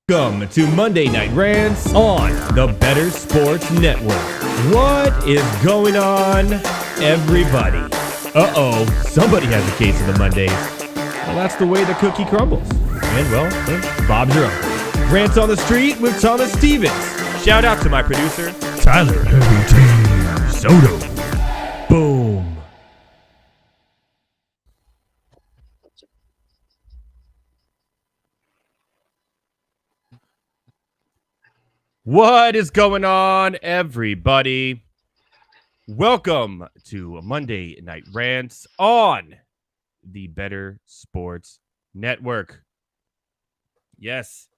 Welcome to Monday Night Rants on the Better Sports Network. What is going on, everybody? Uh-oh, somebody has a case of the Mondays. Well, that's the way the cookie crumbles. And, well, Bob's your uncle. Rants on the Street with Thomas Stevens. Shout out to my producer, Tyler Heavy T. Soto. Boom. What is going on, everybody? Welcome to Monday Night Rants on the Better Sports Network. Yes,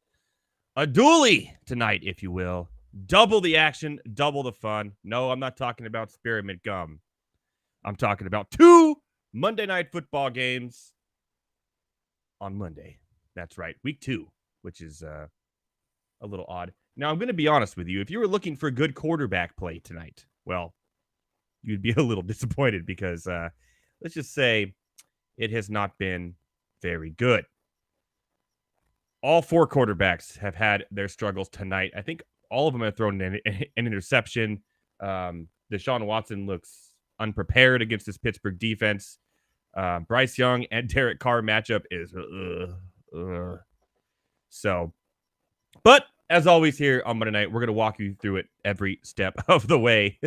a dually tonight, if you will. Double the action, double the fun. No, I'm not talking about spearmint gum. I'm talking about 2 Monday Night Football games on Monday. That's right, week 2, which is a little odd. Now, I'm going to be honest with you. If you were looking for good quarterback play tonight, well, you'd be a little disappointed because let's just say it has not been very good. All 4 quarterbacks have had their struggles tonight. I think all of them have thrown an interception. Deshaun Watson looks unprepared against this Pittsburgh defense. Bryce Young and Derek Carr matchup is so. But as always here on Monday night, we're going to walk you through it every step of the way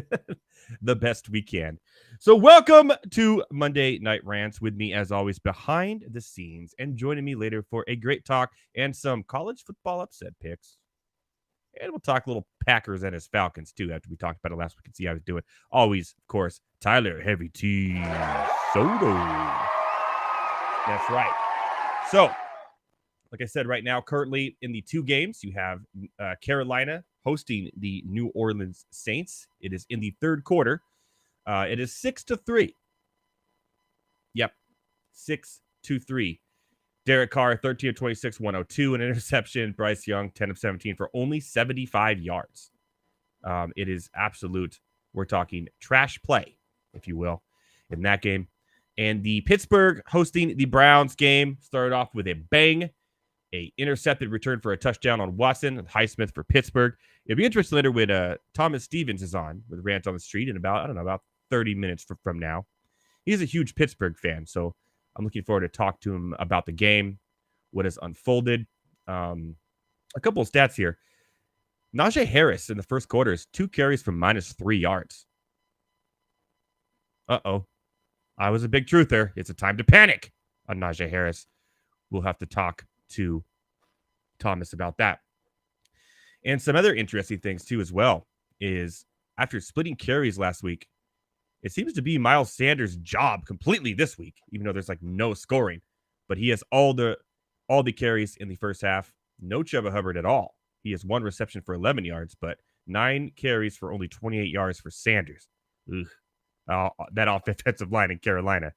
the best we can. So welcome to Monday Night Rants with me, as always, behind the scenes, and joining me later for a great talk and some college football upset picks. And we'll talk a little Packers and his Falcons, too, after we talked about it last week and see how he's doing. Always, of course, Tyler Heavy T. Soto. That's right. So, like I said, right now, currently in the 2 games, you have Carolina hosting the New Orleans Saints. It is in the 3rd quarter. It is 6-3. Yep, 6-3. Derek Carr, 13 of 26, 102, an interception. Bryce Young, 10 of 17 for only 75 yards. It is absolute, we're talking trash play, if you will, in that game. And the Pittsburgh hosting the Browns game started off with a bang. A intercepted return for a touchdown on Watson, Highsmith for Pittsburgh. It'll be interesting later when Thomas Stevens is on with Rants on the Street in about 30 minutes from now. He's a huge Pittsburgh fan, so I'm looking forward to talk to him about the game, what has unfolded. A couple of stats here. Najee Harris in the first quarter is 2 carries for -3 yards. Uh-oh. I was a big truther. It's a time to panic on Najee Harris. We'll have to talk to Thomas about that. And some other interesting things too as well is after splitting carries last week, it seems to be Miles Sanders' job completely this week, even though there's like no scoring. But he has all the carries in the first half. No Chubb Hubbard at all. He has 1 reception for 11 yards, but 9 carries for only 28 yards for Sanders. That offensive line in Carolina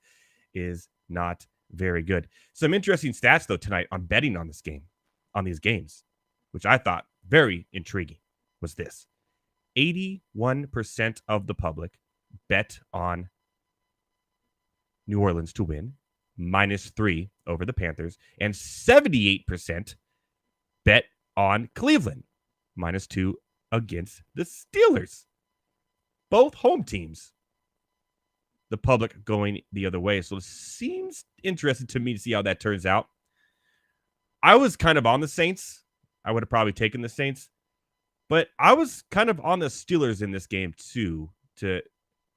is not very good. Some interesting stats, though, tonight on betting on these games, which I thought very intriguing, was this. 81% of the public bet on New Orleans to win, -3 over the Panthers, and 78% bet on Cleveland, -2 against the Steelers. Both home teams. The public going the other way. So it seems interesting to me to see how that turns out. I was kind of on the Saints. I would have probably taken the Saints. But I was kind of on the Steelers in this game too,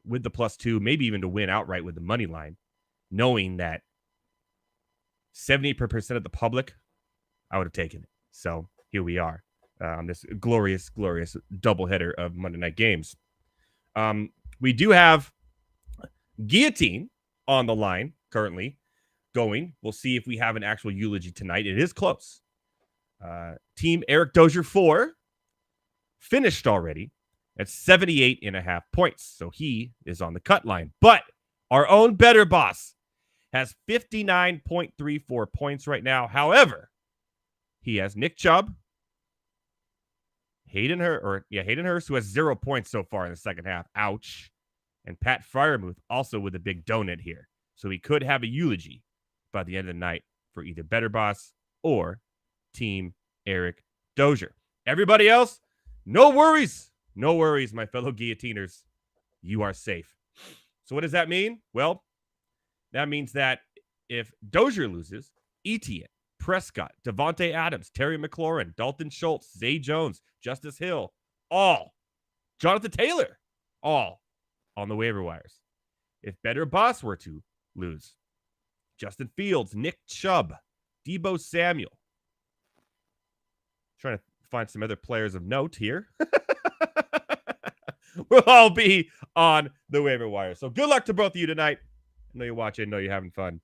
with the +2, maybe even to win outright with the money line, knowing that 70% of the public, I would have taken it. So here we are on this glorious, glorious doubleheader of Monday night games. We do have Guillotine on the line currently going. We'll see if we have an actual eulogy tonight. It is close. Team Eric Dozier 4 finished already at 78.5 points. So he is on the cut line. But our own better boss has 59.34 points right now. However, he has Nick Chubb, Hayden Hurst, who has 0 points so far in the second half. Ouch. And Pat Fryermuth also with a big donut here. So he could have a eulogy by the end of the night for either Better Boss or Team Eric Dozier. Everybody else, no worries. No worries, my fellow guillotiners. You are safe. So what does that mean? Well, that means that if Dozier loses, Etienne, Prescott, Devontae Adams, Terry McLaurin, Dalton Schultz, Zay Jones, Justice Hill, all, Jonathan Taylor, all on the waiver wires. If Better Boss were to lose, Justin Fields, Nick Chubb, Deebo Samuel. Trying to find some other players of note here. We'll all be on the waiver wire. So good luck to both of you tonight. I know you're watching. I know you're having fun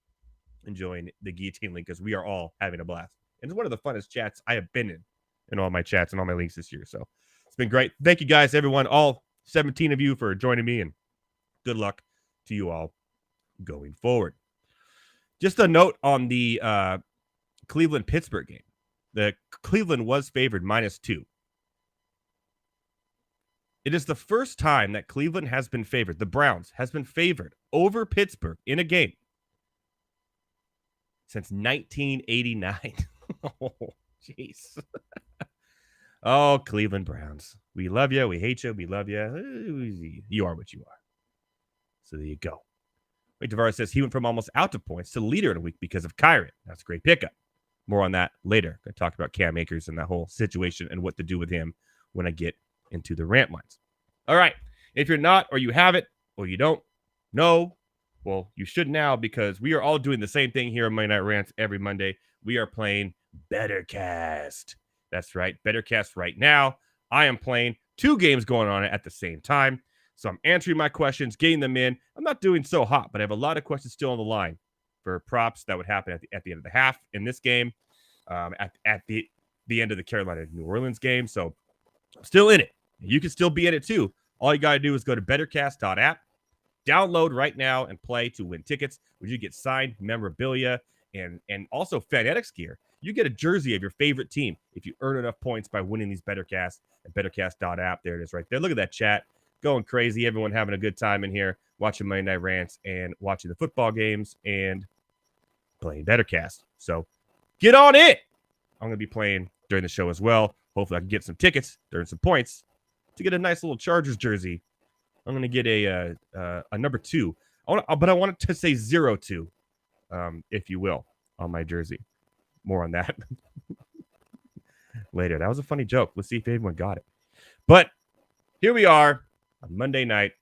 enjoying the Guillotine Link because we are all having a blast. And it's one of the funnest chats I have been in all my chats and all my links this year. So it's been great. Thank you guys, everyone, all 17 of you for joining me, and good luck to you all going forward. Just a note on the Cleveland-Pittsburgh game. The Cleveland was favored -2. It is the first time that Cleveland has been favored. The Browns has been favored over Pittsburgh in a game since 1989. Oh, jeez. Oh, Cleveland Browns. We love you. We hate you. We love you. You are what you are. So there you go. Wait, Tavares says he went from almost out of points to leader in a week because of Kyron. That's a great pickup. More on that later. I talk about Cam Akers and that whole situation and what to do with him when I get into the rant lines. All right. If you're not, or you have it, or you don't know, well, you should now, because we are all doing the same thing here on Monday Night Rants every Monday. We are playing Bettercast. That's right. Bettercast right now. I am playing 2 games going on at the same time. So I'm answering my questions, getting them in. I'm not doing so hot, but I have a lot of questions still on the line for props that would happen at the end of the half in this game, at the end of the Carolina New Orleans game. So I'm still in it. You can still be in it too. All you got to do is go to bettercast.app, download right now, and play to win tickets, where you get signed memorabilia and also Fanatics gear. You get a jersey of your favorite team if you earn enough points by winning these Bettercast at bettercast.app. There it is right there. Look at that chat. Going crazy. Everyone having a good time in here, watching Monday Night Rants and watching the football games and playing Bettercast. So get on it. I'm going to be playing during the show as well. Hopefully I can get some tickets, earn some points to get a nice little Chargers jersey. I'm going to get a number 2. But I want it to say 02, if you will, on my jersey. More on that later. That was a funny joke. Let's see if anyone got it. But here we are on Monday night.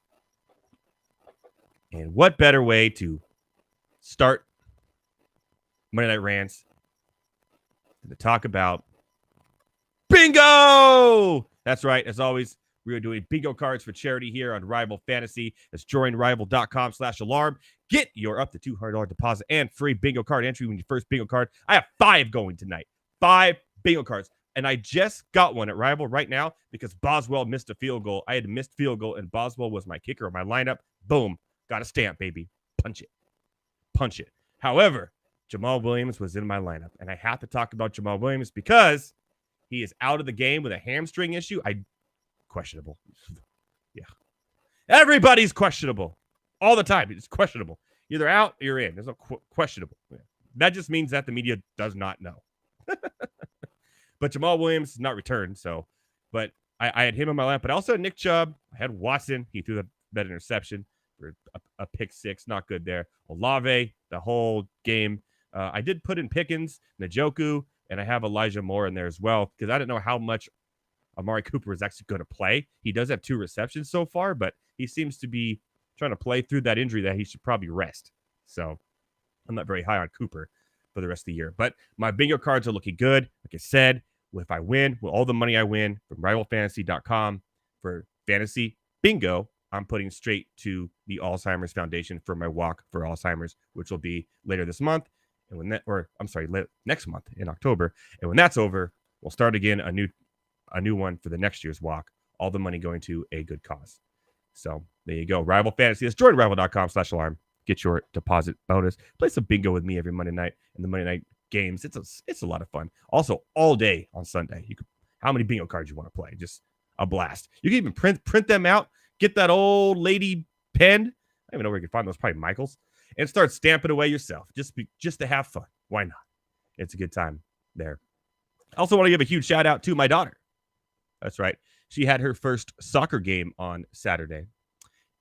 And what better way to start Monday Night Rants than to talk about bingo? That's right. As always, we are doing bingo cards for charity here on Rival Fantasy. That's joinrival.com/alarm. Get your up to $200 deposit and free bingo card entry when your first bingo card. I have 5 going tonight. 5 bingo cards. And I just got one at Rival right now because Boswell missed a field goal. I had a missed field goal, and Boswell was my kicker of my lineup. Boom. Got a stamp, baby. Punch it. Punch it. However, Jamal Williams was in my lineup, and I have to talk about Jamal Williams because he is out of the game with a hamstring issue. Questionable. Yeah. Everybody's questionable. All the time. It's questionable. Either out or you're in. There's no questionable. That just means that the media does not know. But Jamal Williams is not returned, so. But I had him in my lineup. But I also had Nick Chubb. I had Watson. He threw that interception for a pick 6. Not good there. Olave, the whole game. I did put in Pickens, Njoku, and I have Elijah Moore in there as well because I didn't know how much Amari Cooper is actually going to play. He does have 2 receptions so far, but he seems to be trying to play through that injury that he should probably rest. So I'm not very high on Cooper for the rest of the year. But my bingo cards are looking good. Like I said, if I win, with all the money I win from rivalfantasy.com for fantasy bingo, I'm putting straight to the Alzheimer's Foundation for my walk for Alzheimer's, which will be later this month. And when next month in October. And when that's over, we'll start again a new one for the next year's walk. All the money going to a good cause. So there you go. Rival Fantasy. That's joinrival.com/alarm. Get your deposit bonus. Play some bingo with me every Monday night in the Monday night games. It's a lot of fun. Also, all day on Sunday. How many bingo cards you want to play? Just a blast. You can even print them out. Get that old lady pen. I don't even know where you can find those. Probably Michael's. And start stamping away yourself. Just to have fun. Why not? It's a good time there. I also want to give a huge shout out to my daughter. That's right. She had her first soccer game on Saturday.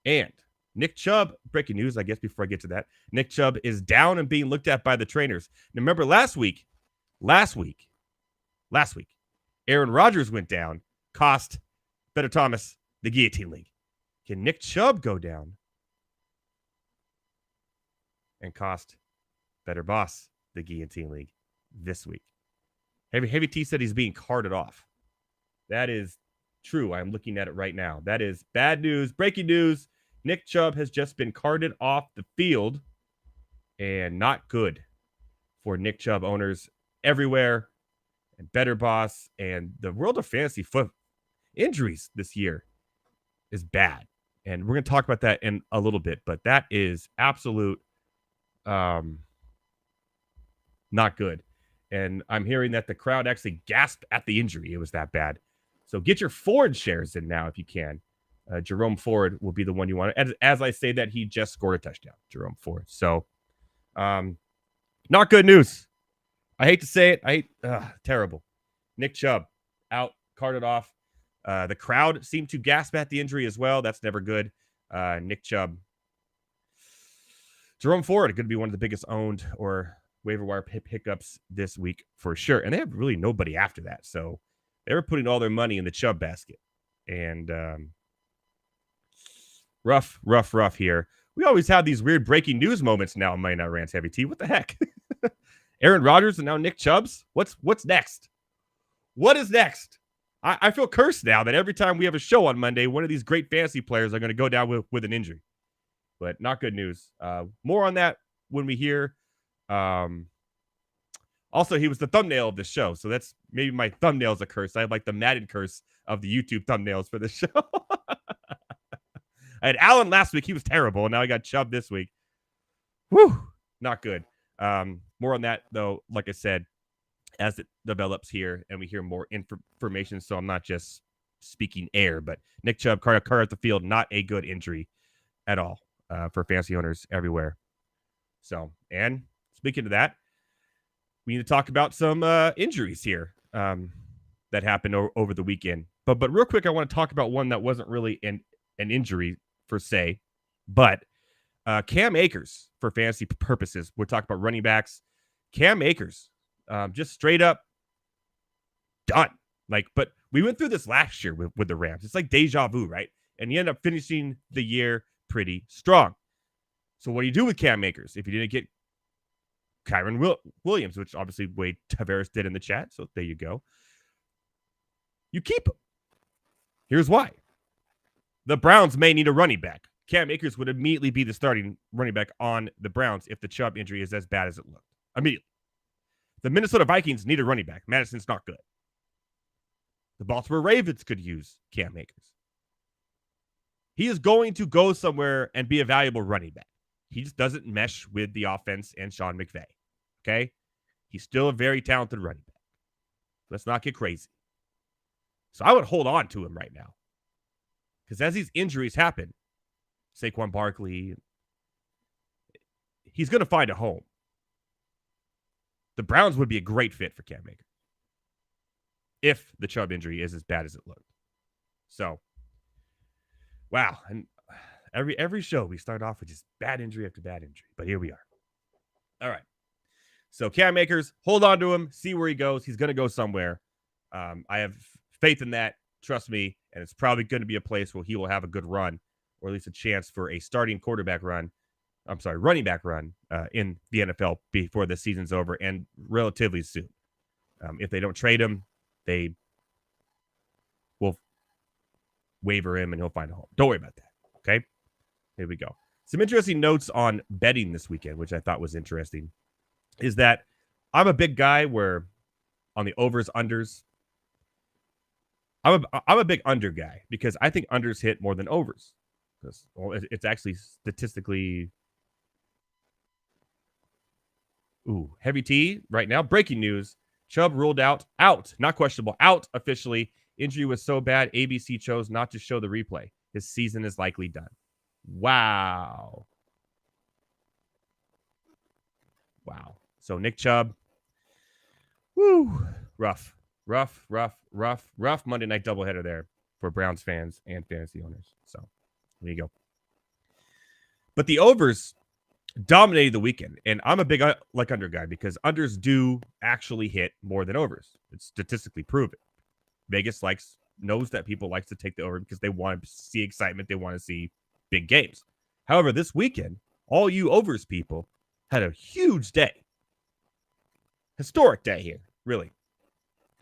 And Nick Chubb, breaking news, I guess, before I get to that. Nick Chubb is down and being looked at by the trainers. Now, remember last week, Aaron Rodgers went down, cost Better Thomas the Guillotine League. Can Nick Chubb go down and cost Better Boss the Guillotine League this week? Heavy T said he's being carted off. That is true. I'm looking at it right now. That is bad news. Breaking news. Nick Chubb has just been carted off the field, and not good for Nick Chubb owners everywhere, and Better Boss, and the world of fantasy foot injuries this year is bad. And we're going to talk about that in a little bit, but that is absolute not good. And I'm hearing that the crowd actually gasped at the injury. It was that bad. So get your Ford shares in now if you can. Jerome Ford will be the one you want. As I say that, he just scored a touchdown, Jerome Ford. So not good news. I hate to say it. Terrible. Nick Chubb out, carted off. The crowd seemed to gasp at the injury as well. That's never good. Nick Chubb. Jerome Ford could be one of the biggest owned or waiver wire pickups this week for sure. And they have really nobody after that. So they were putting all their money in the Chubb basket. And rough here. We always have these weird breaking news moments now on Monday Night Rants Heavy T. What the heck? Aaron Rodgers and now Nick Chubb's? What's next? What is next? I feel cursed now that every time we have a show on Monday, one of these great fantasy players are going to go down with an injury. But not good news. More on that when we hear. Also, he was the thumbnail of the show, so that's maybe my thumbnail's a curse. I have like the Madden curse of the YouTube thumbnails for the show. I had Allen last week. He was terrible, and now I got Chubb this week. Whew, not good. More on that, though, like I said, as it develops here and we hear more information, so I'm not just speaking air, but Nick Chubb, car at the field, not a good injury at all for fantasy owners everywhere. So, and speaking of that, we need to talk about some injuries here that happened over the weekend. But real quick, I want to talk about one that wasn't really an injury per se, but Cam Akers for fantasy purposes. We're talking about running backs. Cam Akers, just straight up done. But we went through this last year with the Rams. It's like deja vu, right? And you end up finishing the year pretty strong. So what do you do with Cam Akers if you didn't get Kyron Williams, which obviously Wade Tavares did in the chat? So there you go. You keep him. Here's why. The Browns may need a running back. Cam Akers would immediately be the starting running back on the Browns if the Chubb injury is as bad as it looked. Immediately. The Minnesota Vikings need a running back. Madison's not good. The Baltimore Ravens could use Cam Akers. He is going to go somewhere and be a valuable running back. He just doesn't mesh with the offense and Sean McVay. Okay? He's still a very talented running back. Let's not get crazy. So I would hold on to him right now. Because as these injuries happen, Saquon Barkley, he's going to find a home. The Browns would be a great fit for Cam Akers if the Chubb injury is as bad as it looked. So, wow. And every show we start off with just bad injury after bad injury. But here we are. All right. So Cam Akers, hold on to him, see where he goes. He's going to go somewhere. I have faith in that. Trust me. And it's probably going to be a place where he will have a good run, or at least a chance for a starting running back run in the NFL before the season's over, and relatively soon. If they don't trade him, they will waiver him and he'll find a home. Don't worry about that. Okay? Here we go. Some interesting notes on betting this weekend, which I thought was interesting, is that I'm a big guy where on the overs, unders, I'm a big under guy because I think unders hit more than overs. Because it's actually statistically heavy T right now. Breaking news. Chubb ruled out, not questionable, out officially. Injury was so bad, ABC chose not to show the replay. His season is likely done. Wow. So Nick Chubb, rough. Rough Monday night doubleheader there for Browns fans and fantasy owners. So there you go. But the overs dominated the weekend, and I'm a big under guy because unders do actually hit more than overs. It's statistically proven. Vegas knows that people like to take the over because they want to see excitement. They want to see big games. However, this weekend, all you overs people had a huge day. Historic day here, really.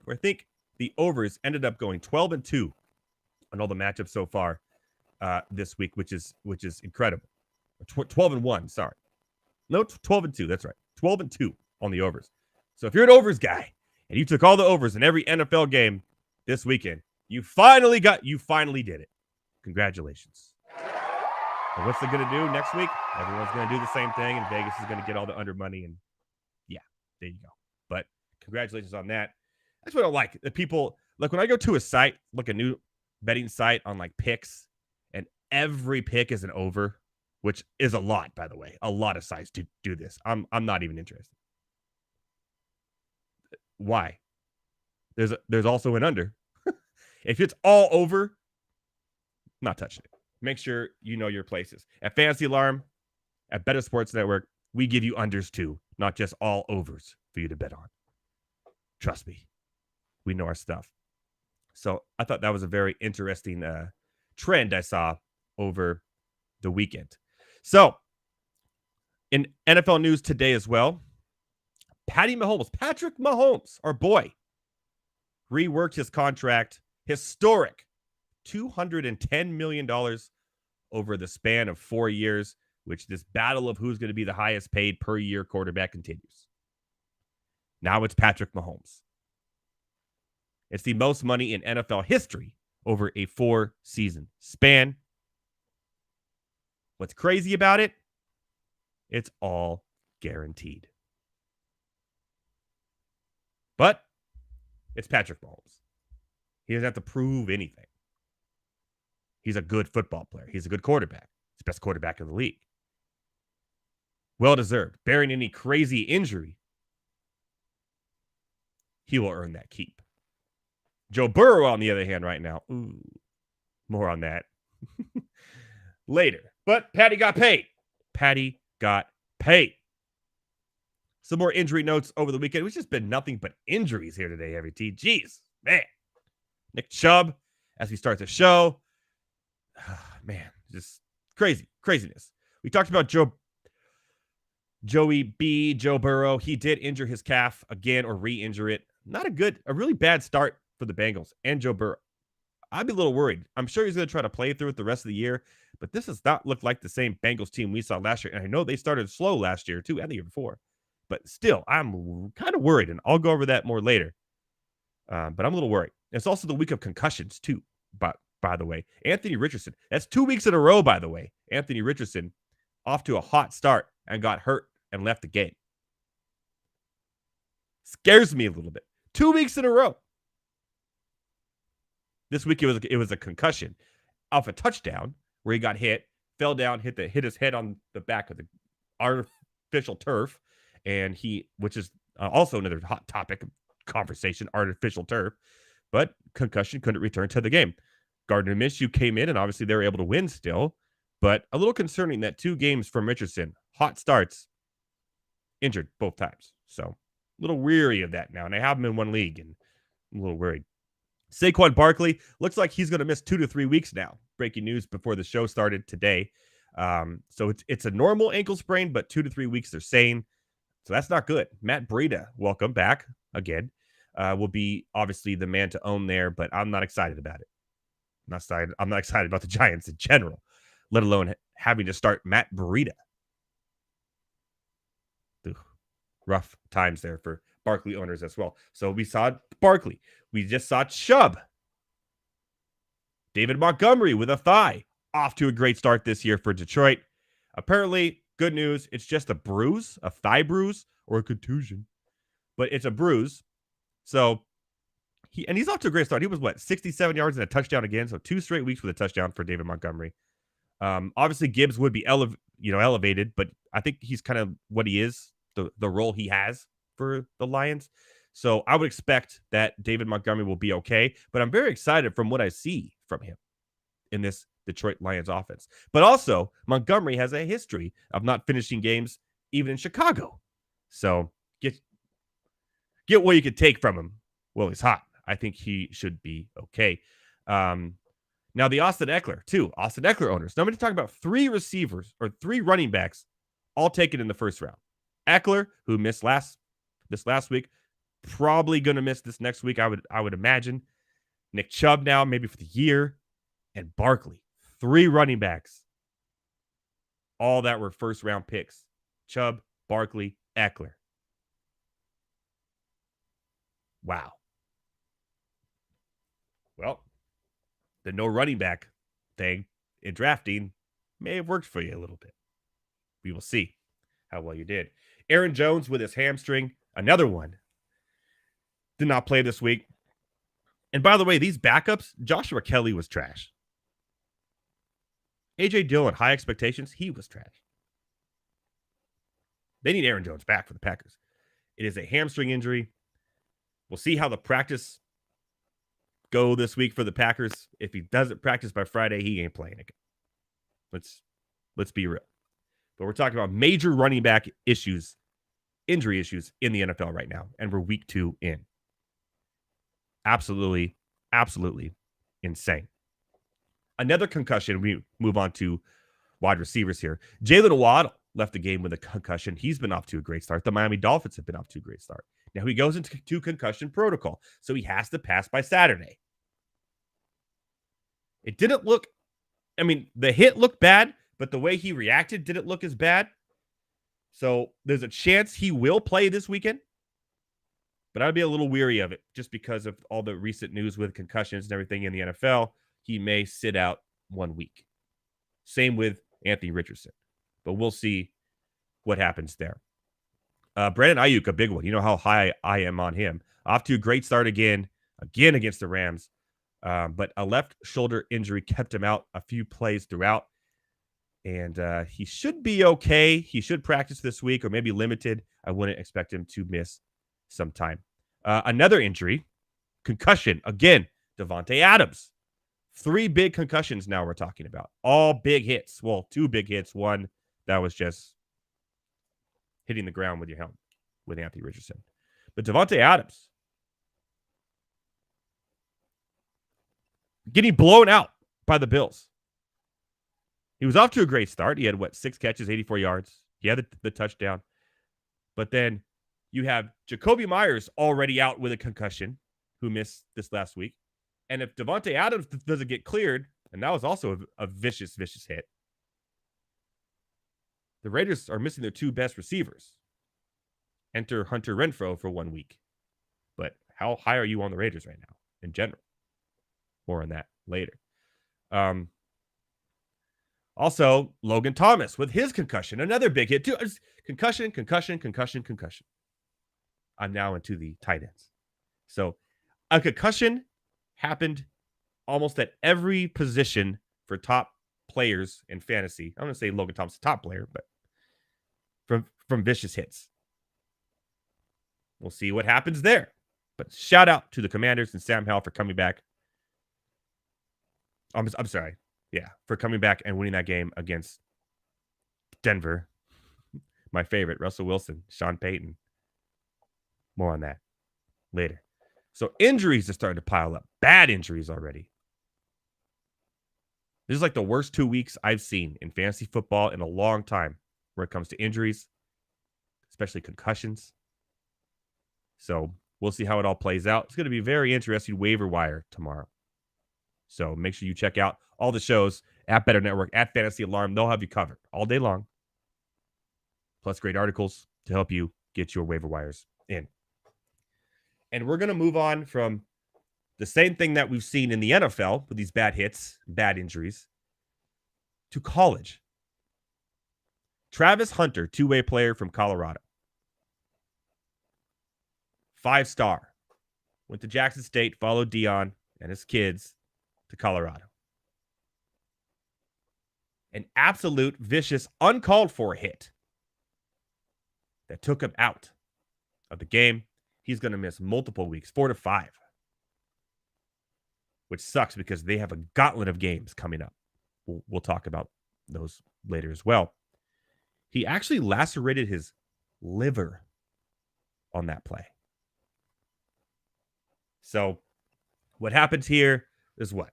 Where I think the overs ended up going 12-2 on all the matchups so far this week, which is incredible. 12-1, sorry. No, 12-2, that's right. 12-2 on the overs. So if you're an overs guy and you took all the overs in every NFL game this weekend, you finally did it. Congratulations. And what's it going to do next week? Everyone's going to do the same thing, and Vegas is going to get all the under money, and yeah, there you go. But congratulations on that. That's what I like. The people, like when I go to a site, like a new betting site on like picks, and every pick is an over, which is a lot, by the way. A lot of sites do this. I'm not even interested. Why? There's also an under. If it's all over, not touching it. Make sure you know your places. At Fantasy Alarm, at Better Sports Network, we give you unders too, not just all overs for you to bet on. Trust me, we know our stuff. So I thought that was a very interesting trend I saw over the weekend. So in NFL news today as well, Patrick Mahomes, our boy, reworked his contract, historic $210 million over the span of 4 years, which this battle of who's going to be the highest paid per year quarterback continues. Now it's Patrick Mahomes. It's the most money in NFL history over a 4-season span. What's crazy about it? It's all guaranteed. But it's Patrick Mahomes. He doesn't have to prove anything. He's a good football player. He's a good quarterback. He's the best quarterback in the league. Well-deserved. Barring any crazy injury, he will earn that keep. Joe Burrow, on the other hand, right now, more on that later. But Patty got paid. Some more injury notes over the weekend. It's just been nothing but injuries here today, every team. Jeez, man. Nick Chubb, as we start the show. Man, just craziness. We talked about Joe Burrow. He did injure his calf again or re-injure it. Not a really bad start for the Bengals and Joe Burrow. I'd be a little worried. I'm sure he's going to try to play through it the rest of the year, but this does not look like the same Bengals team we saw last year. And I know they started slow last year too, and the year before. But still, I'm kind of worried, and I'll go over that more later. But I'm a little worried. It's also the week of concussions too, by the way. Anthony Richardson. That's 2 weeks in a row, by the way. Anthony Richardson off to a hot start and got hurt and left the game. Scares me a little bit. 2 weeks in a row. This week it was a concussion off a touchdown where he got hit, fell down, hit his head on the back of the artificial turf, and which is also another hot topic of conversation, artificial turf, but concussion, couldn't return to the game. Gardner Minshew came in, and obviously they were able to win still, but a little concerning that 2 games from Richardson, hot starts, injured both times. So a little weary of that now, and I have him in one league, and I'm a little worried. Saquon Barkley looks like he's going to miss 2 to 3 weeks now. Breaking news before the show started today. So it's a normal ankle sprain, but 2 to 3 weeks they're saying. So that's not good. Matt Breida, welcome back again. Will be obviously the man to own there, but I'm not excited about it. I'm not excited about the Giants in general, let alone having to start Matt Breida. Rough times there for Barkley owners as well. So we saw Barkley. We just saw Chubb. David Montgomery with a thigh. Off to a great start this year for Detroit. Apparently, good news. It's just a bruise, a thigh bruise, or a contusion. But it's a bruise. So, he's off to a great start. He was, 67 yards and a touchdown again. So 2 straight weeks with a touchdown for David Montgomery. Obviously, Gibbs would be elevated, but I think he's kind of what he is, the role he has for the Lions. So I would expect that David Montgomery will be okay, but I'm very excited from what I see from him in this Detroit Lions offense. But also, Montgomery has a history of not finishing games even in Chicago. So get what you could take from him while he's hot. I think he should be okay. Now, the Austin Eckler owners. Now, I'm going to talk about 3 receivers or 3 running backs, all taken in the first round. Eckler, who missed this last week, probably going to miss this next week, I would imagine. Nick Chubb now, maybe for the year. And Barkley. 3 running backs. All that were first-round picks. Chubb, Barkley, Eckler. Wow. Well, the no running back thing in drafting may have worked for you a little bit. We will see how well you did. Aaron Jones with his hamstring, another one, did not play this week. And by the way, these backups, Joshua Kelly was trash. A.J. Dillon, high expectations, he was trash. They need Aaron Jones back for the Packers. It is a hamstring injury. We'll see how the practice go this week for the Packers. If he doesn't practice by Friday, he ain't playing again. Let's be real. But we're talking about major running back issues, injury issues in the NFL right now. And we're week 2 in. Absolutely insane. Another concussion. We move on to wide receivers here. Jalen Waddle left the game with a concussion. He's been off to a great start. The Miami Dolphins have been off to a great start. Now he goes into concussion protocol, so he has to pass by Saturday. It didn't look, the hit looked bad, but the way he reacted didn't look as bad. So there's a chance he will play this weekend, but I'd be a little weary of it just because of all the recent news with concussions and everything in the NFL. He may sit out 1 week. Same with Anthony Richardson, but we'll see what happens there. Brandon Ayuk, a big one. You know how high I am on him. Off to a great start again against the Rams. But a left shoulder injury kept him out a few plays throughout. And he should be okay. He should practice this week or maybe limited. I wouldn't expect him to miss some time. Another injury, concussion. Again, Davante Adams. 3 big concussions now we're talking about. All big hits. Well, 2 big hits. One that was just hitting the ground with your helmet with Anthony Richardson. But Davante Adams getting blown out by the Bills. He was off to a great start. He had, 6 catches, 84 yards. He had the touchdown. But then you have Jacoby Myers already out with a concussion, who missed this last week. And if Davante Adams doesn't get cleared, and that was also a vicious hit, the Raiders are missing their 2 best receivers. Enter Hunter Renfrow for 1 week. But how high are you on the Raiders right now in general? More on that later. Also, Logan Thomas with his concussion. Another big hit too. Concussion. I'm now into the tight ends. So a concussion happened almost at every position for top players in fantasy. I'm going to say Logan Thomas is a top player, but from vicious hits. We'll see what happens there. But shout out to the Commanders and Sam Howell for coming back. I'm sorry. Yeah, for coming back and winning that game against Denver. My favorite, Russell Wilson, Sean Payton. More on that later. So injuries are starting to pile up. Bad injuries already. This is like the worst 2 weeks I've seen in fantasy football in a long time where it comes to injuries, especially concussions. So we'll see how it all plays out. It's going to be very interesting waiver wire tomorrow. So make sure you check out all the shows at Better Network, at Fantasy Alarm. They'll have you covered all day long. Plus great articles to help you get your waiver wires in. And we're going to move on from the same thing that we've seen in the NFL with these bad hits, bad injuries, to college. Travis Hunter, 2-way player from Colorado. 5-star. Went to Jackson State, followed Dion and his kids to Colorado. An absolute vicious, uncalled for hit that took him out of the game. he's going to miss multiple weeks, 4 to 5, which sucks because they have a gauntlet of games coming up. We'll talk about those later as well. He actually lacerated his liver on that play. So what happens here is what?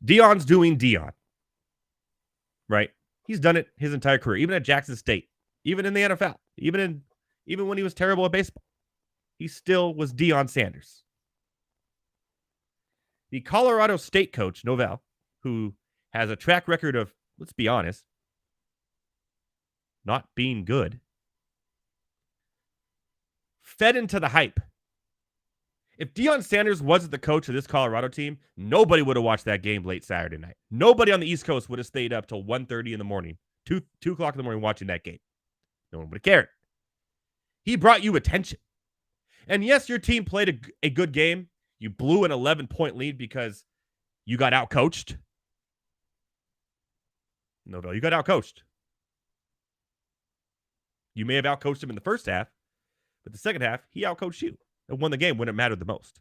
Deion's doing Deion, right? He's done it his entire career, even at Jackson State, even in the NFL, even when he was terrible at baseball. He still was Deion Sanders. The Colorado State coach, Norvell, who has a track record of, let's be honest, not being good, fed into the hype. If Deion Sanders wasn't the coach of this Colorado team, nobody would have watched that game late Saturday night. Nobody on the East Coast would have stayed up till 1:30 in the morning, 2 o'clock in the morning watching that game. No one would have cared. He brought you attention. And yes, your team played a good game. You blew an 11-point lead because you got outcoached. Norvell, you got outcoached. You may have outcoached him in the first half, but the second half, he outcoached you and won the game when it mattered the most.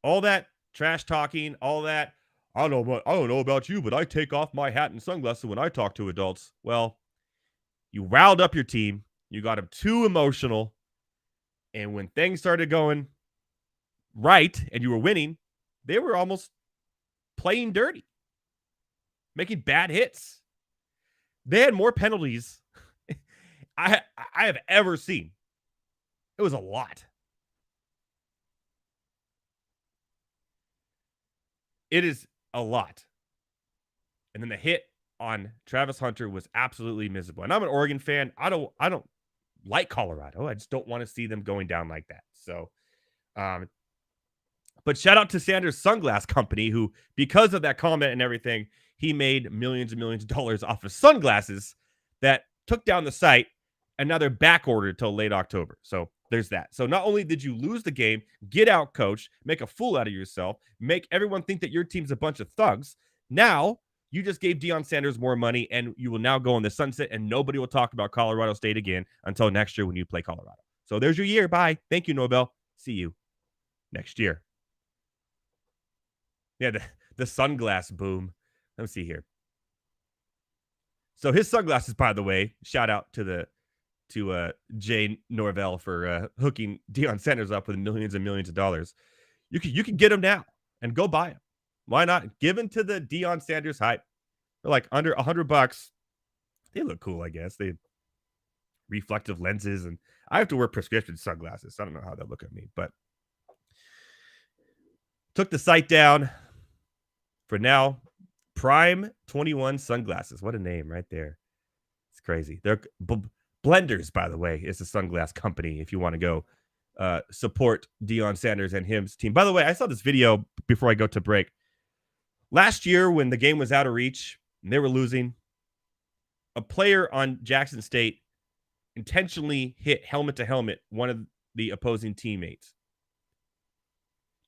All that trash talking, all that, I don't know about you, but I take off my hat and sunglasses when I talk to adults. Well, you riled up your team. You got them too emotional. And when things started going right and you were winning, they were almost playing dirty, making bad hits. They had more penalties I have ever seen. It was a lot. It is a lot. And then the hit on Travis Hunter was absolutely miserable. And I'm an Oregon fan. I don't like Colorado. I just don't want to see them going down like that. So, but shout out to Sanders Sunglass Company, who, because of that comment and everything, he made millions and millions of dollars off of sunglasses that took down the site, and now they're back ordered till late October. So there's that. So not only did you lose the game, get out coached, make a fool out of yourself, make everyone think that your team's a bunch of thugs, now you just gave Deion Sanders more money, and you will now go on the sunset, and nobody will talk about Colorado State again until next year when you play Colorado. So there's your year. Bye. Thank you, Norvell. See you next year. Yeah, the sunglass boom. Let me see here. So his sunglasses, by the way, shout out to Jay Norvell for hooking Deion Sanders up with millions and millions of dollars. You can get them now and go buy them. Why not? Give them to the Deion Sanders hype. They're like under $100. They look cool, I guess. They reflective lenses, and I have to wear prescription sunglasses. So I don't know how they look at me, but took the site down for now. Prime 21 sunglasses. What a name right there. It's crazy. They're Blenders, by the way, is a sunglass company if you want to go support Deion Sanders and his team. By the way, I saw this video before I go to break. Last year, when the game was out of reach and they were losing, a player on Jackson State intentionally hit helmet to helmet one of the opposing teammates.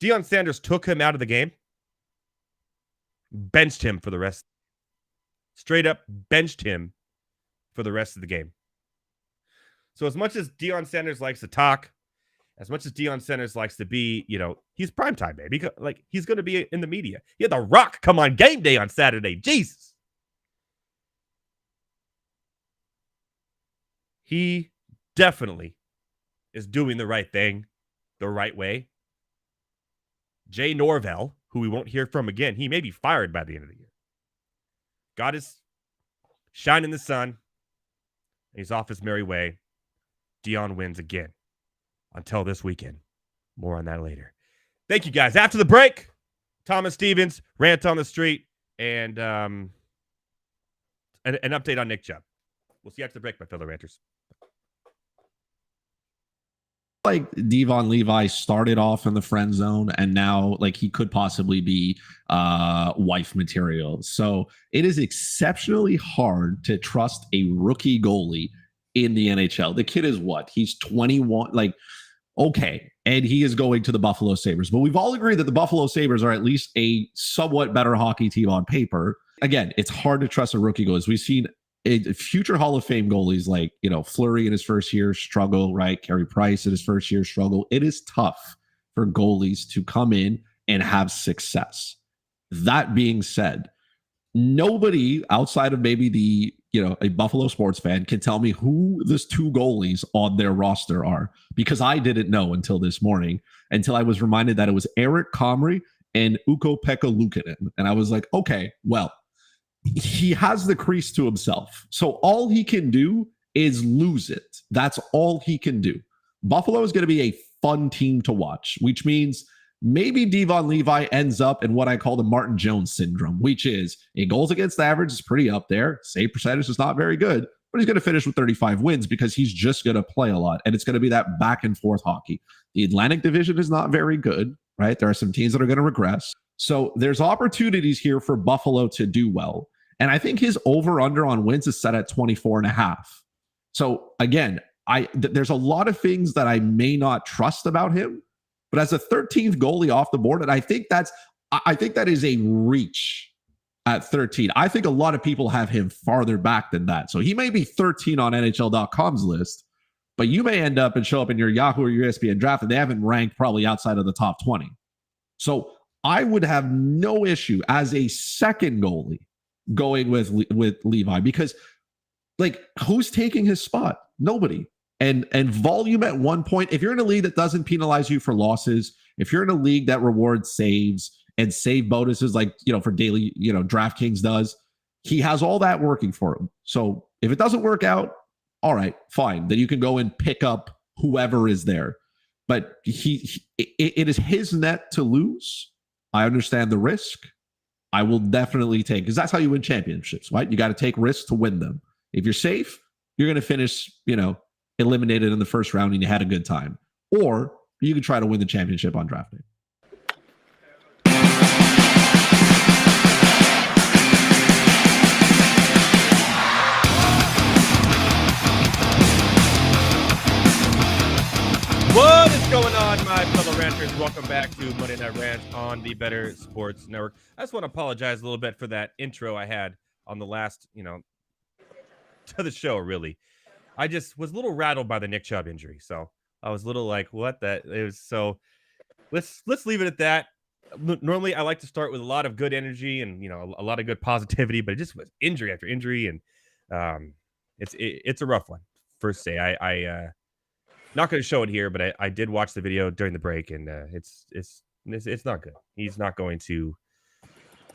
Deion Sanders took him out of the game, benched him for the rest. Straight up benched him for the rest of the game. So as much as Deion Sanders likes to talk, as much as Deion Sanders likes to be, he's primetime, baby. Like, he's going to be in the media. He had The Rock come on game day on Saturday. Jesus. He definitely is doing the right thing the right way. Jay Norvell, who we won't hear from again, he may be fired by the end of the year. God is shining in the sun. He's off his merry way. Deion wins again. Until this weekend. More on that later. Thank you, guys. After the break, Thomas Stevens, Rant on the Street, and an update on Nick Chubb. We'll see you after the break, my fellow ranters. Like Devon Levi started off in the friend zone, and now like he could possibly be wife material. So it is exceptionally hard to trust a rookie goalie in the NHL. The kid is what? He's 21. Like, okay. And he is going to the Buffalo Sabres. But we've all agreed that the Buffalo Sabres are at least a somewhat better hockey team on paper. Again, it's hard to trust a rookie goalie. We've seen future Hall of Fame goalies like, Fleury in his first year struggle, right? Carey Price in his first year struggle. It is tough for goalies to come in and have success. That being said, nobody outside of maybe a Buffalo sports fan can tell me who the 2 goalies on their roster are, because I didn't know until this morning, until I was reminded that it was Eric Comrie and Ukko-Pekka Luukkonen. And I was like, okay, well, he has the crease to himself. So all he can do is lose it. That's all he can do. Buffalo is going to be a fun team to watch, which means maybe Devon Levi ends up in what I call the Martin Jones syndrome, which is a goals against average is pretty up there. Save percentage is not very good, but he's going to finish with 35 wins because he's just going to play a lot. And it's going to be that back and forth hockey. The Atlantic Division is not very good, right? There are some teams that are going to regress. So there's opportunities here for Buffalo to do well. And I think his over-under on wins is set at 24.5. So again, there's a lot of things that I may not trust about him, but as a 13th goalie off the board, and I think that is a reach at 13. I think a lot of people have him farther back than that. So he may be 13 on NHL.com's list, but you may end up and show up in your Yahoo or your ESPN draft, and they haven't ranked probably outside of the top 20. So I would have no issue as a second goalie going with Levi, because who's taking his spot? Nobody. And volume at one point, if you're in a league that doesn't penalize you for losses, if you're in a league that rewards saves and save bonuses for daily, DraftKings does, he has all that working for him. So if it doesn't work out, all right, fine. Then you can go and pick up whoever is there. But it is his net to lose. I understand the risk. I will definitely take, because that's how you win championships, right? You got to take risks to win them. If you're safe, you're going to finish, eliminated in the first round and you had a good time. Or you can try to win the championship on draft day. What is going on, my fellow ranters? Welcome back to Monday Night Rants on the Better Sports Network. I just want to apologize a little bit for that intro I had on the last, to the show, really. I just was a little rattled by the Nick Chubb injury. So I was a little like, what? That it was. So let's leave it at that. Normally, I like to start with a lot of good energy and, a lot of good positivity, but it just was injury after injury. And it's a rough one. First say, I not going to show it here, but I did watch the video during the break, and it's not good. He's not going to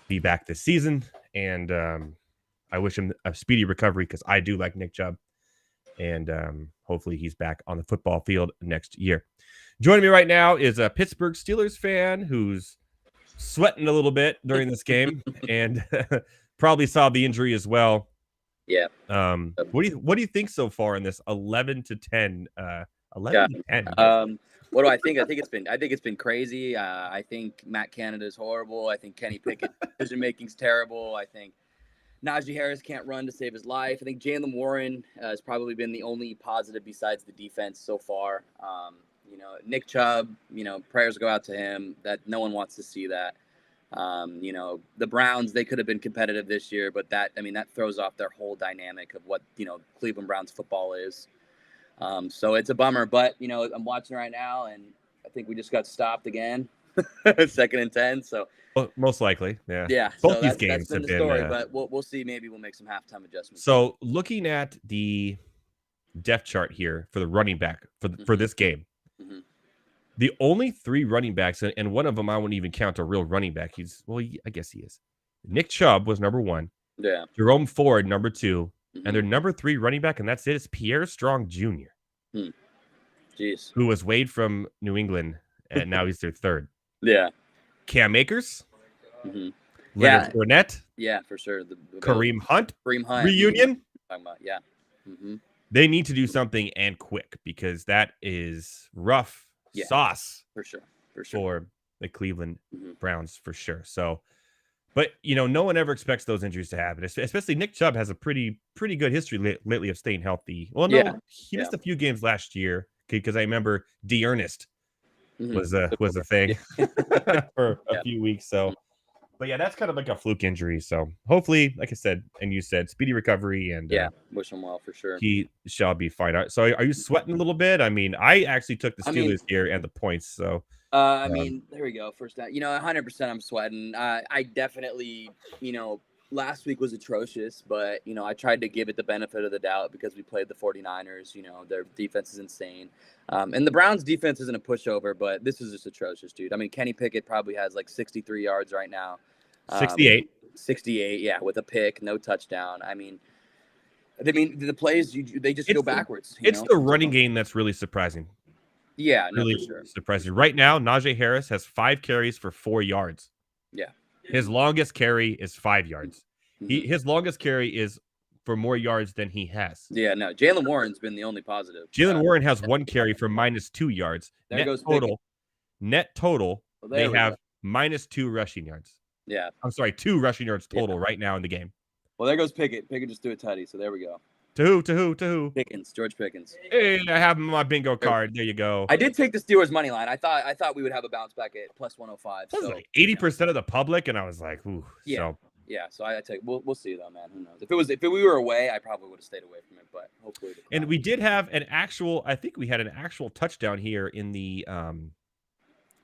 be back this season, and I wish him a speedy recovery because I do like Nick Chubb, and hopefully he's back on the football field next year. Joining me right now is a Pittsburgh Steelers fan who's sweating a little bit during this game and probably saw the injury as well. Yeah. What do you think so far in this 11-10? 11-10. What do I think? I think it's been crazy. I think Matt Canada is horrible. I think Kenny Pickett's decision making's terrible. I think Najee Harris can't run to save his life. I think Jaylen Warren has probably been the only positive besides the defense so far. Nick Chubb, prayers go out to him. That no one wants to see that. The Browns, they could have been competitive this year, but that throws off their whole dynamic of what, Cleveland Browns football is. So it's a bummer, but, I'm watching right now and I think we just got stopped again. 2nd and 10. So most likely. Yeah. Yeah. Both so these games that's been have the story, been, but we'll see. Maybe we'll make some halftime adjustments. So looking at the depth chart here for the running back for this game, Mm-hmm. the only 3 running backs, and one of them I wouldn't even count a real running back. I guess he is. Nick Chubb was number 1. Yeah. Jerome Ford, number 2. Mm-hmm. And their number 3 running back, and that's it, is Pierre Strong Jr. Jeez. Who was waived from New England, and now he's their 3rd. Yeah. Cam Akers. Mm-hmm. Leonard Fournette. Yeah, for sure. Kareem Hunt. Reunion. Reunion. Yeah. Mm-hmm. They need to do something and quick because that is rough sauce for sure for the Cleveland Browns for sure. So, but no one ever expects those injuries to happen. Especially Nick Chubb has a pretty good history lately of staying healthy. Well, no, he missed a few games last year because I remember D. Ernest was a thing for a few weeks. So, But yeah, that's kind of like a fluke injury. So hopefully, like I said, and you said, speedy recovery, and wish him well for sure. he shall be fine. So are you sweating a little bit? I mean, I actually took the Steelers here and the points. So I mean, there we go. First down. 100% I'm sweating. I definitely, last week was atrocious, but, I tried to give it the benefit of the doubt because we played the 49ers. Their defense is insane. And the Browns defense isn't a pushover, but this is just atrocious, dude. I mean, Kenny Pickett probably has like 63 yards right now. 68. 68, yeah, with a pick, no touchdown. I mean, the plays, they just go backwards. It's the running game that's really surprising. Yeah, really for sure. surprising. Right now, Najee Harris has 5 carries for 4 yards. Yeah. His longest carry is 5 yards. His longest carry is for more yards than he has. Yeah, no. Jalen Warren's been the only positive. Jalen Warren has 1 carry for -2 yards. Net total, they have -2 rushing yards. Yeah. I'm sorry, 2 rushing yards total right now in the game. Well, there goes Pickett. Pickett just threw a tutty, so there we go. To who? Pickens, George Pickens. Hey, I have him on my bingo card. There you go. I did take the Steelers money line. I thought we would have a bounce back at plus 105. So like 80% of the public, and I was like, ooh. Yeah. So. Yeah, so I take. We'll see though, man. Who knows? If we were away, I probably would have stayed away from it. But hopefully. And we did have an actual. I think we had an actual touchdown here in the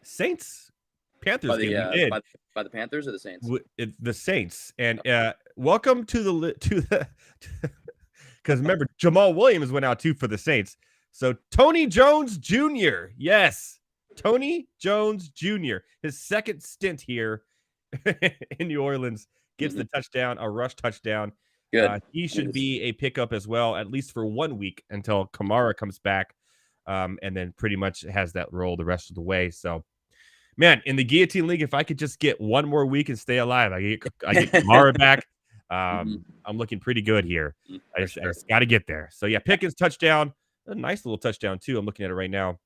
Saints Panthers game. By the Panthers or the Saints? The Saints. And welcome to the because remember Jamal Williams went out too for the Saints. So Tony Jones Jr. Yes, Tony Jones Jr. His second stint here in New Orleans gets the touchdown, a rush touchdown. Good. He should be a pickup as well, at least for 1 week until Kamara comes back, and then pretty much has that role the rest of the way. So, man, in the Guillotine League, if I could just get 1 more week and stay alive, I get Kamara back. I'm looking pretty good here. I just got to get there. So, yeah, Pickens touchdown. A nice little touchdown, too. I'm looking at it right now.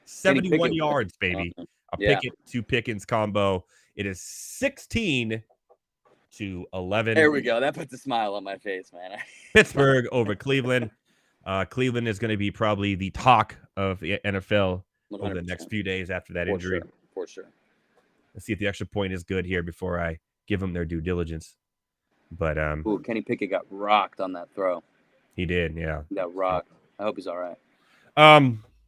71 yards, baby. A Pickett to Pickens combo. It is 16-11. There we go. That puts a smile on my face, man. Pittsburgh over Cleveland. Cleveland is going to be probably the talk of the NFL 100%. Over the next few days after that injury. For sure. Let's see if the extra point is good here before I give them their due diligence. But Kenny Pickett got rocked on that throw. He did, yeah. He got rocked. I hope he's all right.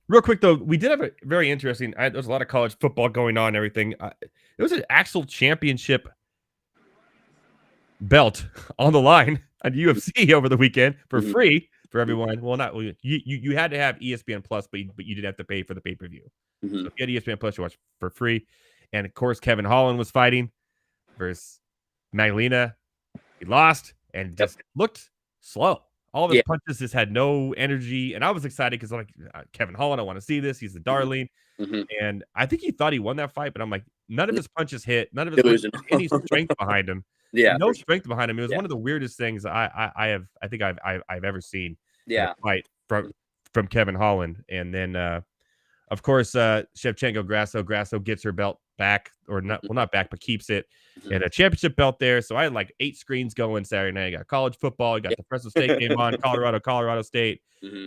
Real quick, though, we did have a very interesting – there was a lot of college football going on and everything. It was an actual championship belt on the line on UFC over the weekend for free for everyone. Well, not you had to have ESPN Plus, but you did have to pay for the pay-per-view. So if you had ESPN Plus, you watched for free. And, of course, Kevin Holland was fighting versus Magdalena. He lost and just looked slow. All of his punches just had no energy, and I was excited because I'm like, Kevin Holland, I want to see this. He's the darling, and I think he thought he won that fight, but I'm like, none of his punches hit, none of his punches, any strength behind him. Yeah, no strength behind him. It was one of the weirdest things I've ever seen. Yeah, fight from Kevin Holland, and then of course Shevchenko Grasso gets her belt back, or not back, but keeps it. And a championship belt there. So I had like 8 screens going Saturday night. I got college football. I got the Fresno State game on, Colorado State.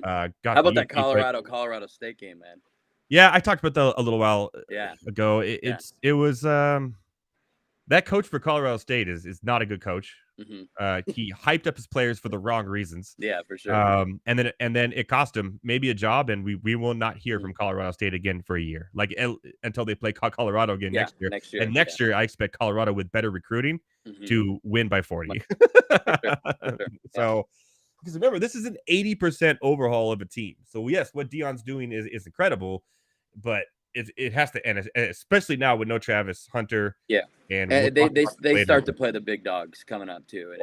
How about that Colorado State game, man? Yeah, I talked about that a little while ago. It was that coach for Colorado State is not a good coach. He hyped up his players for the wrong reasons. Yeah, for sure. And then it cost him maybe a job, and we will not hear from Colorado State again for a year, like until they play Colorado again next year. And next year, I expect Colorado with better recruiting to win by 40. So, because remember, this is an 80% overhaul of a team. So yes, what Deion's doing is incredible, but it has to end, especially now with no Travis Hunter. Yeah, and they start to play the big dogs coming up too.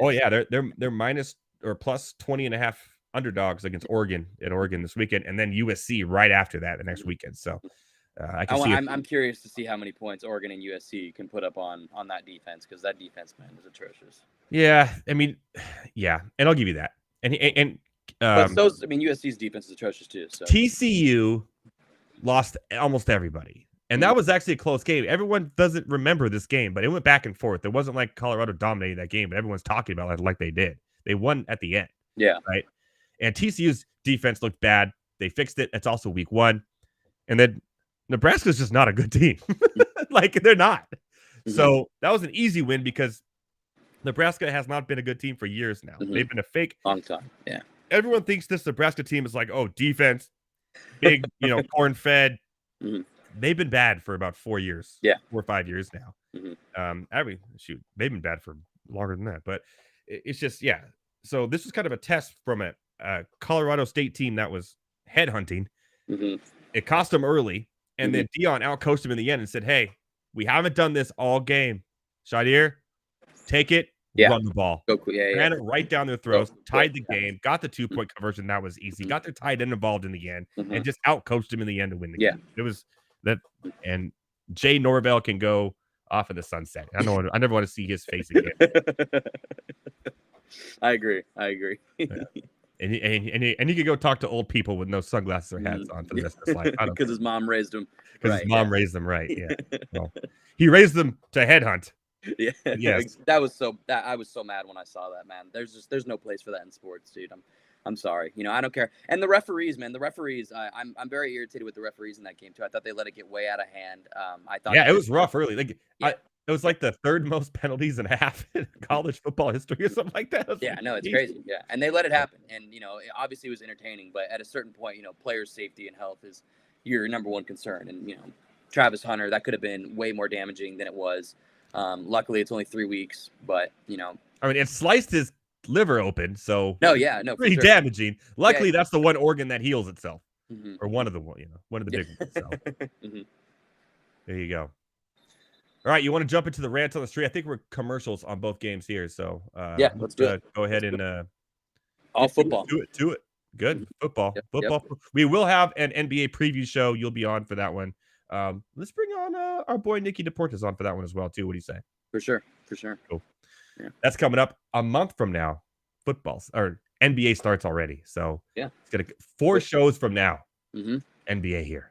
They're minus or plus 20.5 underdogs against Oregon this weekend, and then USC right after that the next weekend. So I'm curious to see how many points Oregon and USC can put up on that defense, because that defense, man, is atrocious. Yeah, I mean, yeah, and I'll give you that. And but USC's defense is atrocious too. So TCU lost almost everybody. And that was actually a close game. Everyone doesn't remember this game, but it went back and forth. It wasn't like Colorado dominated that game, but everyone's talking about it like they did. They won at the end. Yeah. Right. And TCU's defense looked bad. They fixed it. It's also week 1. And then Nebraska's just not a good team. Like, they're not. So that was an easy win because Nebraska has not been a good team for years now. They've been a fake. Long time. Yeah. Everyone thinks this Nebraska team is like, oh, defense, big, corn-fed. They've been bad for about 4 years. Yeah. 4 or 5 years now. They've been bad for longer than that. But it's just, yeah. So this was kind of a test from a Colorado State team that was headhunting. It cost them early. And then Dion outcoached him in the end and said, hey, we haven't done this all game. Shadir, take it, run the ball. Ran it right down their throats, tied the game, got the 2-point conversion. That was easy. Got their tight end involved in the end and just outcoached him in the end to win the game. It was that. And Jay Norvell can go off in the sunset. I never want to see his face again. I agree. Yeah. And he could go talk to old people with no sunglasses or hats on for the rest of his life. Because his mom raised him. Because his mom raised them right. Yeah. Well, he raised them to headhunt. Yeah. Yes. I was so mad when I saw that, man. There's no place for that in sports, dude. I'm sorry. I don't care. And the referees, man. I'm very irritated with the referees in that game too. I thought they let it get way out of hand. I thought. Yeah, it was rough early. It was like the third most penalties in half in college football history or something like that. It's crazy. Yeah, and they let it happen. And obviously it was entertaining, but at a certain point, players' safety and health is your number one concern. And Travis Hunter, that could have been way more damaging than it was. Luckily, it's only 3 weeks, but it sliced his liver open, so pretty damaging. Luckily, that's the one organ that heals itself, or one of the big ones. So. There you go. All right, you want to jump into the rants on the street? I think we're commercials on both games here, so let's do it. Go ahead and all football. Do it. Good football. Yep, football. Yep. We will have an NBA preview show. You'll be on for that one. Let's bring on our boy Nicky Deportes on for that one as well too. What do you say? For sure. Cool. Yeah. That's coming up a month from now. NBA starts already, so it's gonna 4 shows from now. NBA here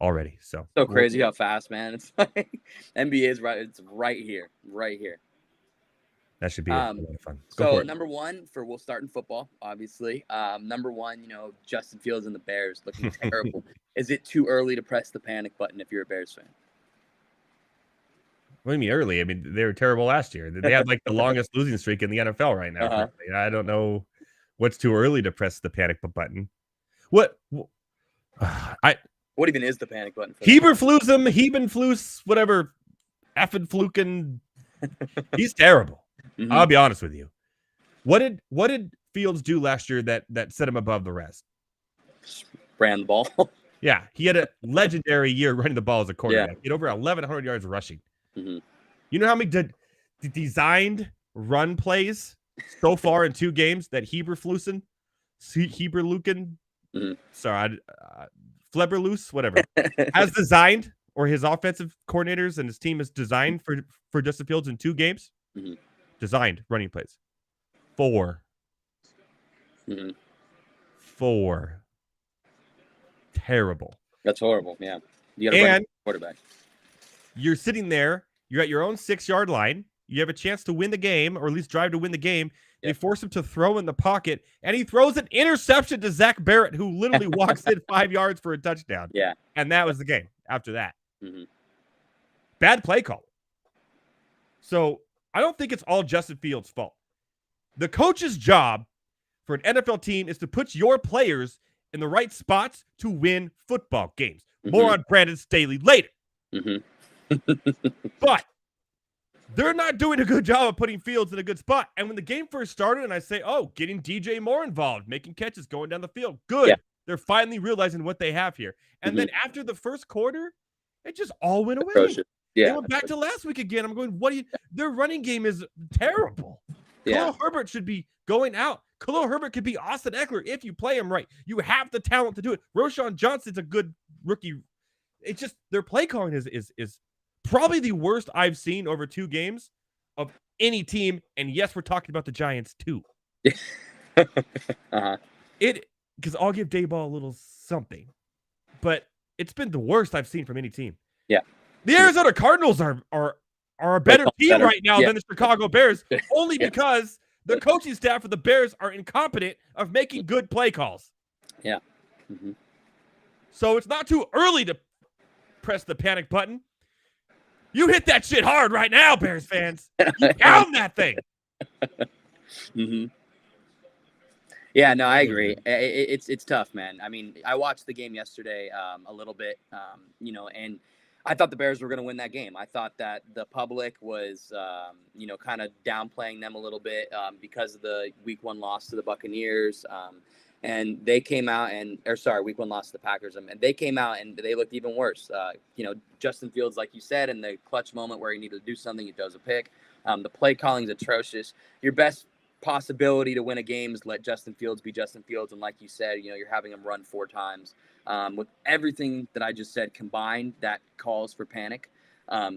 already. So crazy how fast, man. It's like NBA is right. It's right here. That should be a lot of fun. So number one we'll start in football, obviously. Number one, Justin Fields and the Bears looking terrible. Is it too early to press the panic button if you're a Bears fan? What do you mean early? I mean, they were terrible last year. They had like the longest losing streak in the NFL right now. I don't know what's too early to press the panic button. What even is the panic button? Heberflus, whatever, Affenfluken. He's terrible. I'll be honest with you. What did Fields do last year that set him above the rest? Ran the ball. Yeah, he had a legendary year running the ball as a quarterback. He had over 1,100 yards rushing. You know how many designed run plays so far in 2 games that Heberfluken, Fleberloos, whatever, has designed, or his offensive coordinators and his team has designed for Justin Fields in 2 games? Designed running plays. 4. 4. Terrible. That's horrible. Yeah. You got to run quarterback. You're sitting there. You're at your own 6-yard line. You have a chance to win the game, or at least drive to win the game. They force him to throw in the pocket, and he throws an interception to Zach Barrett, who literally walks in 5 yards for a touchdown. Yeah. And that was the game after that. Bad play call. So I don't think it's all Justin Fields' fault. The coach's job for an NFL team is to put your players in the right spots to win football games. More on Brandon Staley later. But they're not doing a good job of putting Fields in a good spot. And when the game first started and I say, getting DJ Moore involved, making catches, going down the field, good. Yeah. They're finally realizing what they have here. And then after the first quarter, it just all went away. Yeah. They went back to last week again. I'm going, their running game is terrible. Khalil Herbert should be going out. Khalil Herbert could be Austin Eckler if you play him right. You have the talent to do it. Roschon Johnson's a good rookie. It's just their play calling is probably the worst I've seen over 2 games of any team. And yes, we're talking about the Giants too. Because I'll give Dayball a little something, but it's been the worst I've seen from any team. Yeah. The Arizona Cardinals are a better team right now than the Chicago Bears, only because the coaching staff for the Bears are incompetent of making good play calls. Yeah. So it's not too early to press the panic button. You hit that shit hard right now, Bears fans. You pound that thing. Mm-hmm. Yeah, no, I agree. It's tough, man. I mean, I watched the game yesterday a little bit, and I thought the Bears were going to win that game. I thought that the public was, kind of downplaying them a little bit because of the Week 1 loss to the Buccaneers. And they came out Week 1 loss to the Packers. And they came out and they looked even worse. Justin Fields, like you said, in the clutch moment where he needed to do something, he does a pick. The play calling is atrocious. Your best possibility to win a game is let Justin Fields be Justin Fields. And like you said, you're having him run 4 times. With everything that I just said combined, that calls for panic.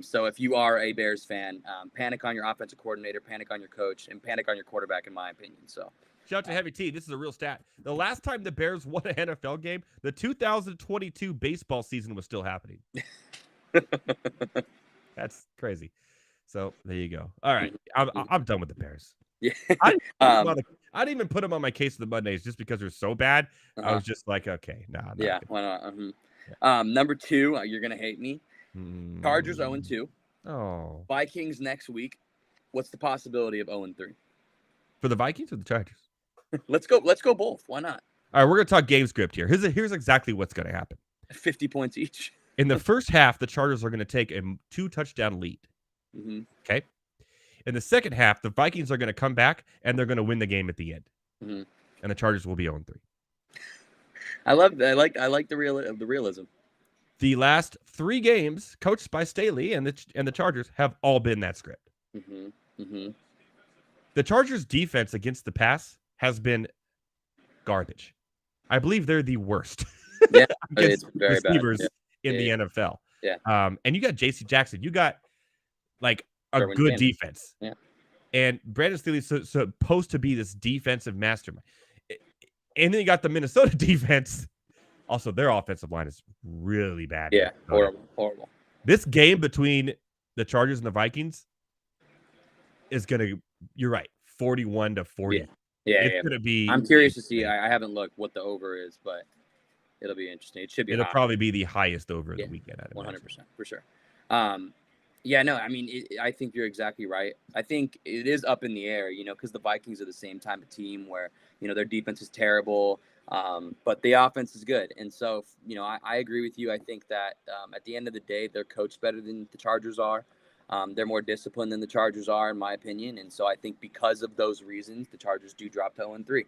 So if you are a Bears fan, panic on your offensive coordinator, panic on your coach, and panic on your quarterback, in my opinion. So shout out to Heavy T. This is a real stat. The last time the Bears won an NFL game, the 2022 baseball season was still happening. That's crazy. So there you go. All right. I'm done with the Bears. Yeah. I didn't even put them on my case of the Mondays just because they're so bad. I was just like, okay, nah. Yeah, why not? Yeah. Number 2, you're going to hate me. Chargers 0-2. Oh. Vikings next week. What's the possibility of 0-3? For the Vikings or the Chargers? Let's go both. Why not? All right, we're going to talk game script here. Here's exactly what's going to happen. 50 points each. In the first half, the Chargers are going to take a 2-touchdown lead. Mm-hmm. Okay? In the second half, the Vikings are going to come back, and they're going to win the game at the end. Mm-hmm. And the Chargers will be 0-3. I love that. I like the realism. The last 3 games coached by Staley and the Chargers have all been that script. Mm-hmm. Mm-hmm. The Chargers' defense against the pass has been garbage. I believe they're the worst. Yeah, it's very receivers bad. In the NFL. Yeah. And you got J.C. Jackson. You got like a Derwin good James. defense. Yeah. And Brandon Staley's supposed to be this defensive mastermind. And then you got the Minnesota defense. Also, their offensive line is really bad. Yeah, horrible. This game between the Chargers and the Vikings is going to, you're right, 41-40. Yeah, it's going to be. I'm curious to see. I haven't looked what the over is, but it'll be interesting. It'll probably be the highest over the weekend. 100% for sure. I think you're exactly right. I think it is up in the air, because the Vikings are the same type of team where, their defense is terrible, but the offense is good. And so, I agree with you. I think that at the end of the day, they're coached better than the Chargers are. They're more disciplined than the Chargers are, in my opinion. And so I think because of those reasons, the Chargers do drop to 0-3.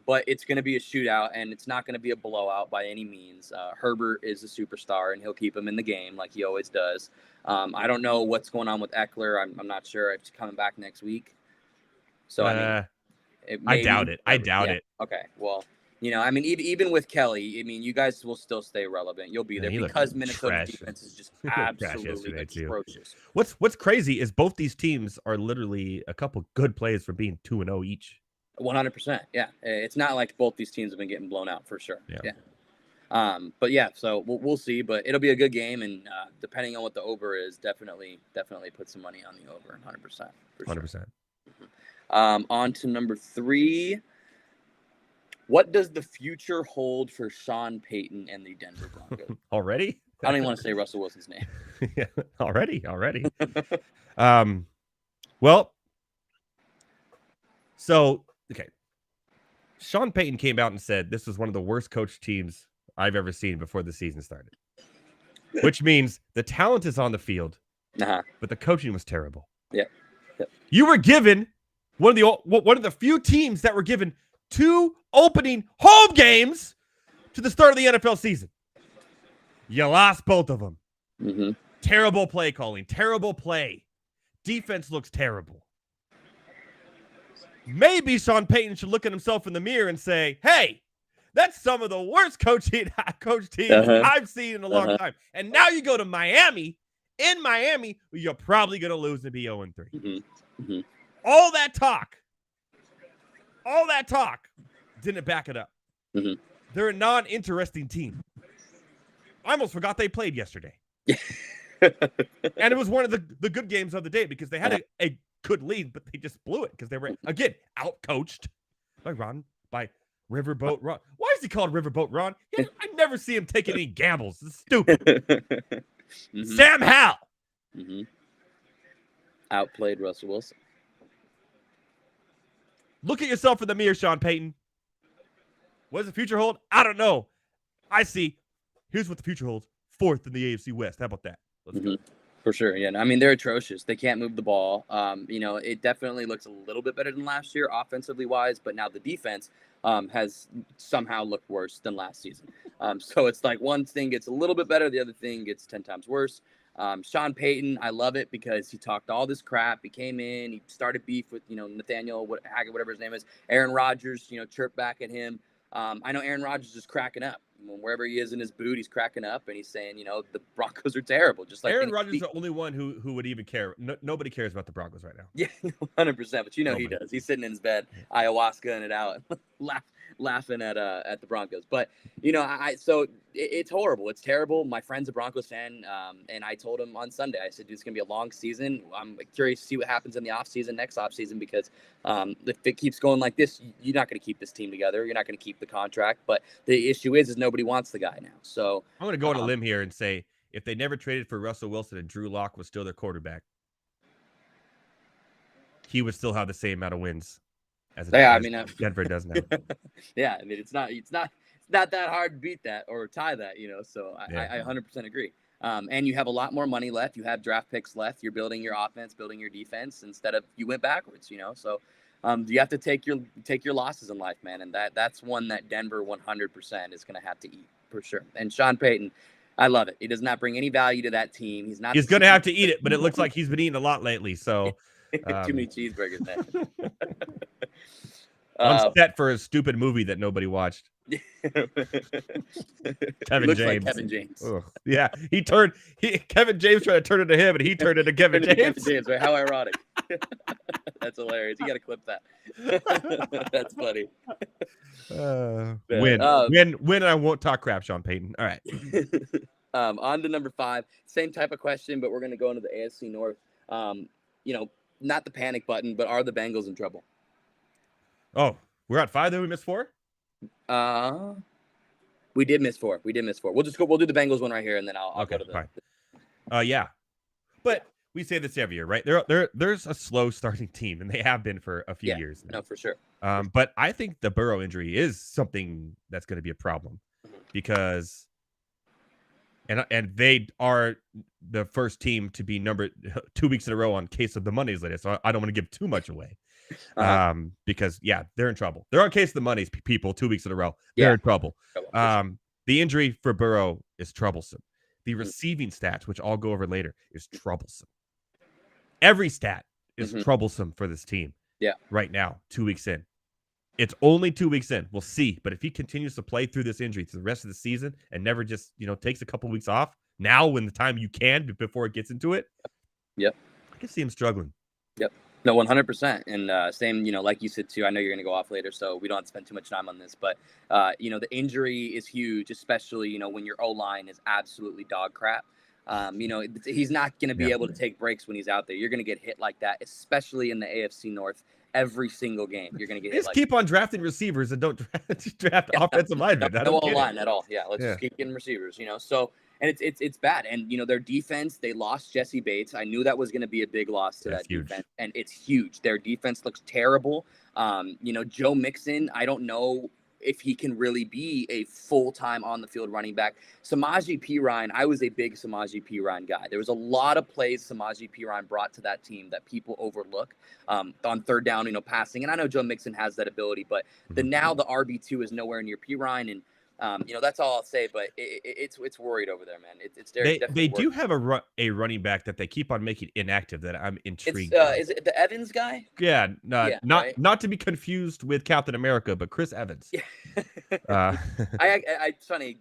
But it's going to be a shootout, and it's not going to be a blowout by any means. Herbert is a superstar, and he'll keep him in the game like he always does. I don't know what's going on with Eckler. I'm not sure if he's coming back next week. So, I doubt it. I doubt it. Okay, well, even with Kelly, you guys will still stay relevant. You'll be there because Minnesota's defense is just absolutely atrocious. What's crazy is both these teams are literally a couple good plays for being 2-0 each. 100%. Yeah. It's not like both these teams have been getting blown out for sure. Yeah. But yeah, so we'll see, but it'll be a good game. And depending on what the over is, definitely put some money on the over 100%. 100%. On to number 3. What does the future hold for Sean Payton and the Denver Broncos? Already? I don't even want to say Russell Wilson's name. Yeah, already. Well, so, okay. Sean Payton came out and said this was one of the worst coached teams I've ever seen before the season started, which means the talent is on the field, but the coaching was terrible. Yeah. You were given one of the few teams that were given 2 opening home games to the start of the NFL season. You lost both of them. Mm-hmm. Terrible play calling, terrible play. Defense looks terrible. Maybe Sean Payton should look at himself in the mirror and say, hey, that's some of the worst coach teams I've seen in a long time. And now you go to Miami. In Miami, you're probably going to lose and be 0-3. Mm-hmm. Mm-hmm. All that talk didn't back it up. Mm-hmm. They're a non-interesting team. I almost forgot they played yesterday. And it was one of the good games of the day because they had a good lead, but they just blew it because they were, again, out-coached by Riverboat Ron. Why is he called Riverboat Ron? I never see him taking any gambles. It's stupid. Mm-hmm. Sam Howell. Mm-hmm. Outplayed Russell Wilson. Look at yourself in the mirror, Sean Payton. What does the future hold? I don't know. I see. Here's what the future holds. 4th in the AFC West. How about that? Let's go. For sure. Yeah. I mean, they're atrocious. They can't move the ball. It definitely looks a little bit better than last year offensively wise, but now the defense has somehow looked worse than last season. So it's like one thing gets a little bit better. The other thing gets 10 times worse. Sean Payton, I love it because he talked all this crap. He came in, he started beef with, Nathaniel Hackett, whatever his name is. Aaron Rodgers, chirped back at him. I know Aaron Rodgers is cracking up. Wherever he is in his boot, he's cracking up, and he's saying, the Broncos are terrible. Just like Aaron Rodgers is the only one who would even care. Nobody cares about the Broncos right now. Yeah, 100%. But he does. He's sitting in his bed, ayahuasca-ing it out, laughing at the Broncos. But so it's horrible. It's terrible. My friend's a Broncos fan, and I told him on Sunday, I said, dude, it's gonna be a long season. I'm curious to see what happens in the next offseason, because if it keeps going like this, you're not gonna keep this team together. You're not gonna keep the contract. But the issue is nobody wants the guy now. So I'm gonna go on a limb here and say, if they never traded for Russell Wilson and Drew Lock was still their quarterback, he would still have the same amount of wins as Denver does now. Yeah, I mean, it's not that hard to beat that or tie that, So I 100% agree. And you have a lot more money left. You have draft picks left. You're building your offense, building your defense instead of you went backwards. So you have to take your losses in life, man. And that's one that Denver 100% is going to have to eat for sure. And Sean Payton, I love it. He does not bring any value to that team. He's going to have to eat it, but it looks like he's been eating a lot lately. So too many cheeseburgers, man. I'm set for a stupid movie that nobody watched. Kevin James. Like Kevin James. Ugh. Yeah, Kevin James tried to turn it to him, and he turned it to Kevin James. Kevin James, right? How ironic. That's hilarious. You got to clip that. That's funny. Win. I won't talk crap, Sean Payton. All right. On to number 5. Same type of question, but we're going to go into the AFC North. Not the panic button, but are the Bengals in trouble? Oh, we're at 5, then we missed 4? We did miss 4. We'll do the Bengals one right here, and then I'll go to the fine. Yeah. But we say this every year, right? There's a slow starting team, and they have been for a few years now. No, for sure. But I think the Burrow injury is something that's going to be a problem, because and they are the first team to be numbered 2 weeks in a row on Case of the Money's list. So I don't want to give too much away. Because they're in trouble. They're on Case of the Money's people 2 weeks in a row. They're in trouble. The injury for Burrow is troublesome. The receiving stats, which I'll go over later, is troublesome. Every stat is troublesome for this team. Yeah. Right now, 2 weeks in. It's only 2 weeks in. We'll see. But if he continues to play through this injury through the rest of the season and never just, takes a couple weeks off now, when the time you can before it gets into it. Yep. I can see him struggling. Yep. No, 100%. And same, like you said too, I know you're going to go off later, so we don't have to spend too much time on this, but the injury is huge, especially, when your O-line is absolutely dog crap. He's not going to be able to take breaks when he's out there. You're going to get hit like that, especially in the AFC North. Every single game, you're going to get hit. Just keep on drafting receivers and don't draft offensive linemen. No O-line at all. Yeah, let's just keep getting receivers, So, and it's bad. And, their defense, they lost Jesse Bates. I knew that was going to be a big loss to that defense. And it's huge. Their defense looks terrible. Joe Mixon, I don't know if he can really be a full-time on-the-field running back. Samaje Perine, I was a big Samaje Perine guy. There was a lot of plays Samaje Perine brought to that team that people overlook on third down, passing. And I know Joe Mixon has that ability, but now the RB2 is nowhere near Perine, and that's all I'll say. But it's worried over there, man. They do have a running back that they keep on making inactive that I'm intrigued. Is it the Evans guy? Yeah, not to be confused with Captain America, but Chris Evans. Yeah. It's funny.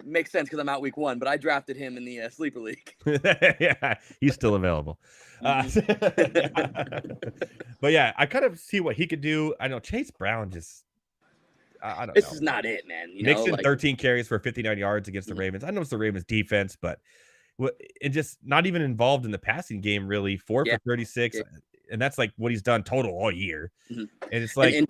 Makes sense because I'm out week 1, but I drafted him in the sleeper league. Yeah, he's still available. But yeah, I kind of see what he could do. I know Chase Brown just. I don't know. This is not it, man. Mixon 13 carries for 59 yards against the Ravens. I know it's the Ravens defense, but it just not even involved in the passing game really. 4 for 36. and that's like what he's done total all year. Mhm. And it's like, and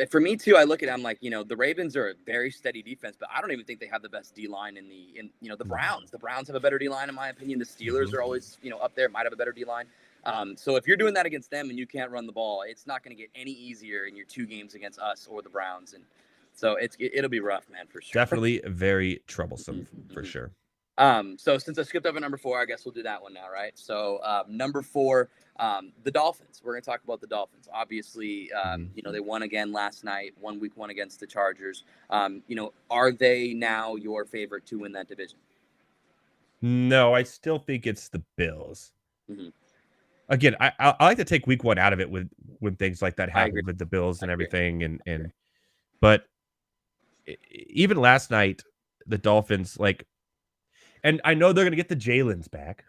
for me too, I look at it, I'm like, the Ravens are a very steady defense, but I don't even think they have the best D line in the Browns. The Browns have a better D line in my opinion. The Steelers are always up there, might have a better D line. So if you're doing that against them and you can't run the ball, it's not going to get any easier in your 2 games against us or the Browns. And so it'll be rough, man, for sure. definitely very troublesome for sure. So since I skipped over number 4, I guess we'll do that one now, right? So number 4, the Dolphins. We're going to talk about the Dolphins. Obviously, they won again last night, won week 1 against the Chargers. Are they now your favorite to win that division? No, I still think it's the Bills. Mm-hmm. Again, I like to take week 1 out of it when things like that happen with the Bills and everything. But even last night, the Dolphins, like, and I know they're going to get the Jalen's back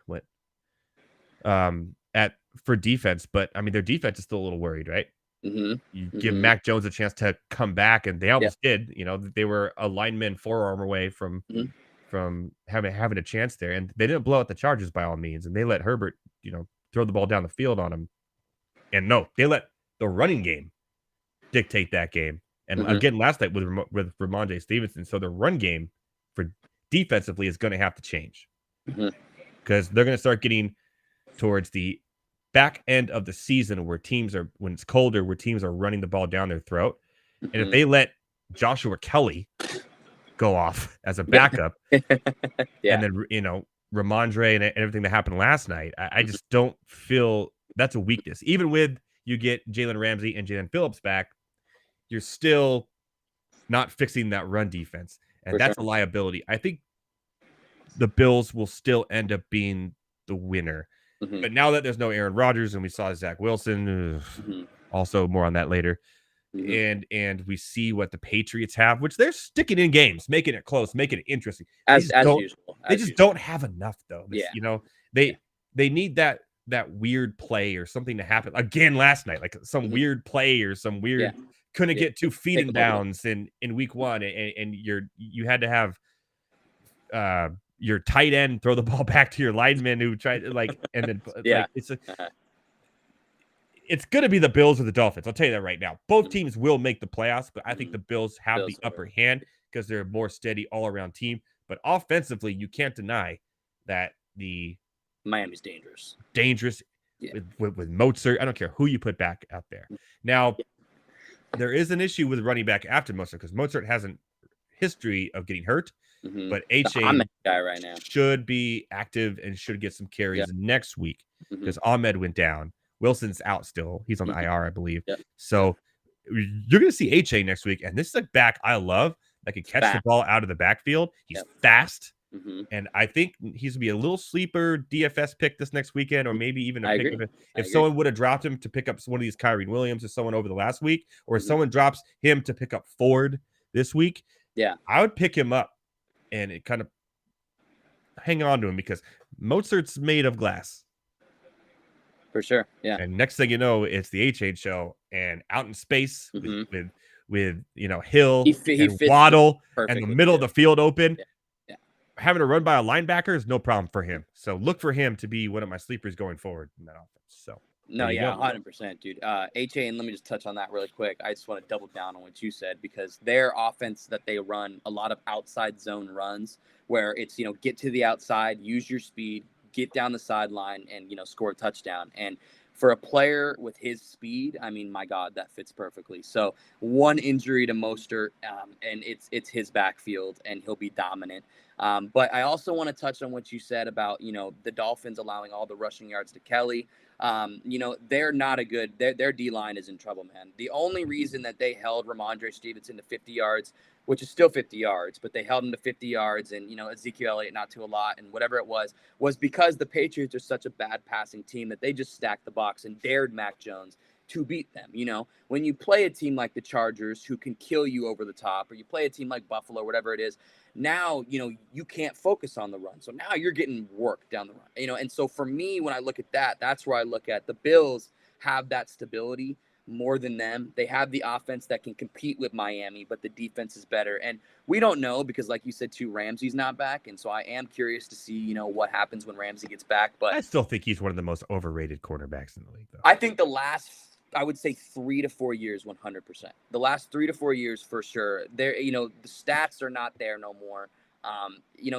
for defense, but I mean, their defense is still a little worried, right? You give Mac Jones a chance to come back, and they almost did. They were a lineman forearm away from having a chance there, and they didn't blow out the Chargers by all means, and they let Herbert, throw the ball down the field on them. And no, they let the running game dictate that game. And again, last night with Ramondre Stevenson, so the run game for defensively is going to have to change because they're going to start getting towards the back end of the season when it's colder, where teams are running the ball down their throat. And if they let Joshua Kelly go off as a backup, and then, Ramondre and everything that happened last night, I just don't feel that's a weakness. Even with you get Jalen Ramsey and Jalen Phillips back, you're still not fixing that run defense. And that's a liability. I think the Bills will still end up being the winner. But now that there's no Aaron Rodgers and we saw Zach Wilson, also more on that later, and we see what the Patriots have, which they're sticking in games, making it close, making it interesting. As usual. They just don't have enough, though. They need that weird play or something to happen again last night, like some weird play or some weird couldn't get 2 feet in bounds in week 1, and you had to have your tight end throw the ball back to your lineman who tried it's going to be the Bills or the Dolphins. I'll tell you that right now. Both teams will make the playoffs, but I think the Bills have the upper hand because they're a more steady all-around team. But offensively, you can't deny that the Miami's dangerous. With Mozart. I don't care who you put back out there. Now, there is an issue with running back after Mozart because Mozart has a history of getting hurt. But Ahmad guy right now should be active and should get some carries next week because Ahmed went down. Wilson's out still. He's on the IR, I believe. So you're going to see HA next week. And this is a back I love that can catch the ball out of the backfield. He's fast. And I think he's going to be a little sleeper DFS pick this next weekend, or maybe even a pick of it. If someone would have dropped him to pick up one of these Kyrie Williams or someone over the last week, or if someone drops him to pick up Ford this week, I would pick him up and it kind of hang on to him because Mozart's made of glass. For sure. Yeah. And next thing you know, it's the H8 show and out in space with Hill and Waddle and the middle of the field open. Having to run by a linebacker is no problem for him. So look for him to be one of my sleepers going forward in that offense. So 100%, dude. HA, and let me just touch on that really quick. I just want to double down on what you said because their offense that they run a lot of outside zone runs where it's, get to the outside, use your speed, get down the sideline and, score a touchdown. And for a player with his speed, I mean, my God, that fits perfectly. So one injury to Mostert, and it's his backfield, and he'll be dominant. But I also want to touch on what you said about, the Dolphins allowing all the rushing yards to Kelly. They're not a good – their D-line is in trouble, man. The only reason that they held Ramondre Stevenson to 50 yards, which is still 50 yards, but they held him to 50 yards and, Ezekiel Elliott not to a lot and whatever it was because the Patriots are such a bad passing team that they just stacked the box and dared Mac Jones to beat them. When you play a team like the Chargers who can kill you over the top, or you play a team like Buffalo, whatever it is, now, you can't focus on the run. So now you're getting work down the run, and so for me, when I look at that, that's where I look at the Bills have that stability. more than them. They have the offense that can compete with Miami, but the defense is better. And we don't know because, like you said, too, Ramsey's not back. And so I am curious to see, what happens when Ramsey gets back. But I still think he's one of the most overrated cornerbacks in the league, though. I think I would say 3 to 4 years, 100%. The last 3 to 4 years for sure. There, the stats are not there no more.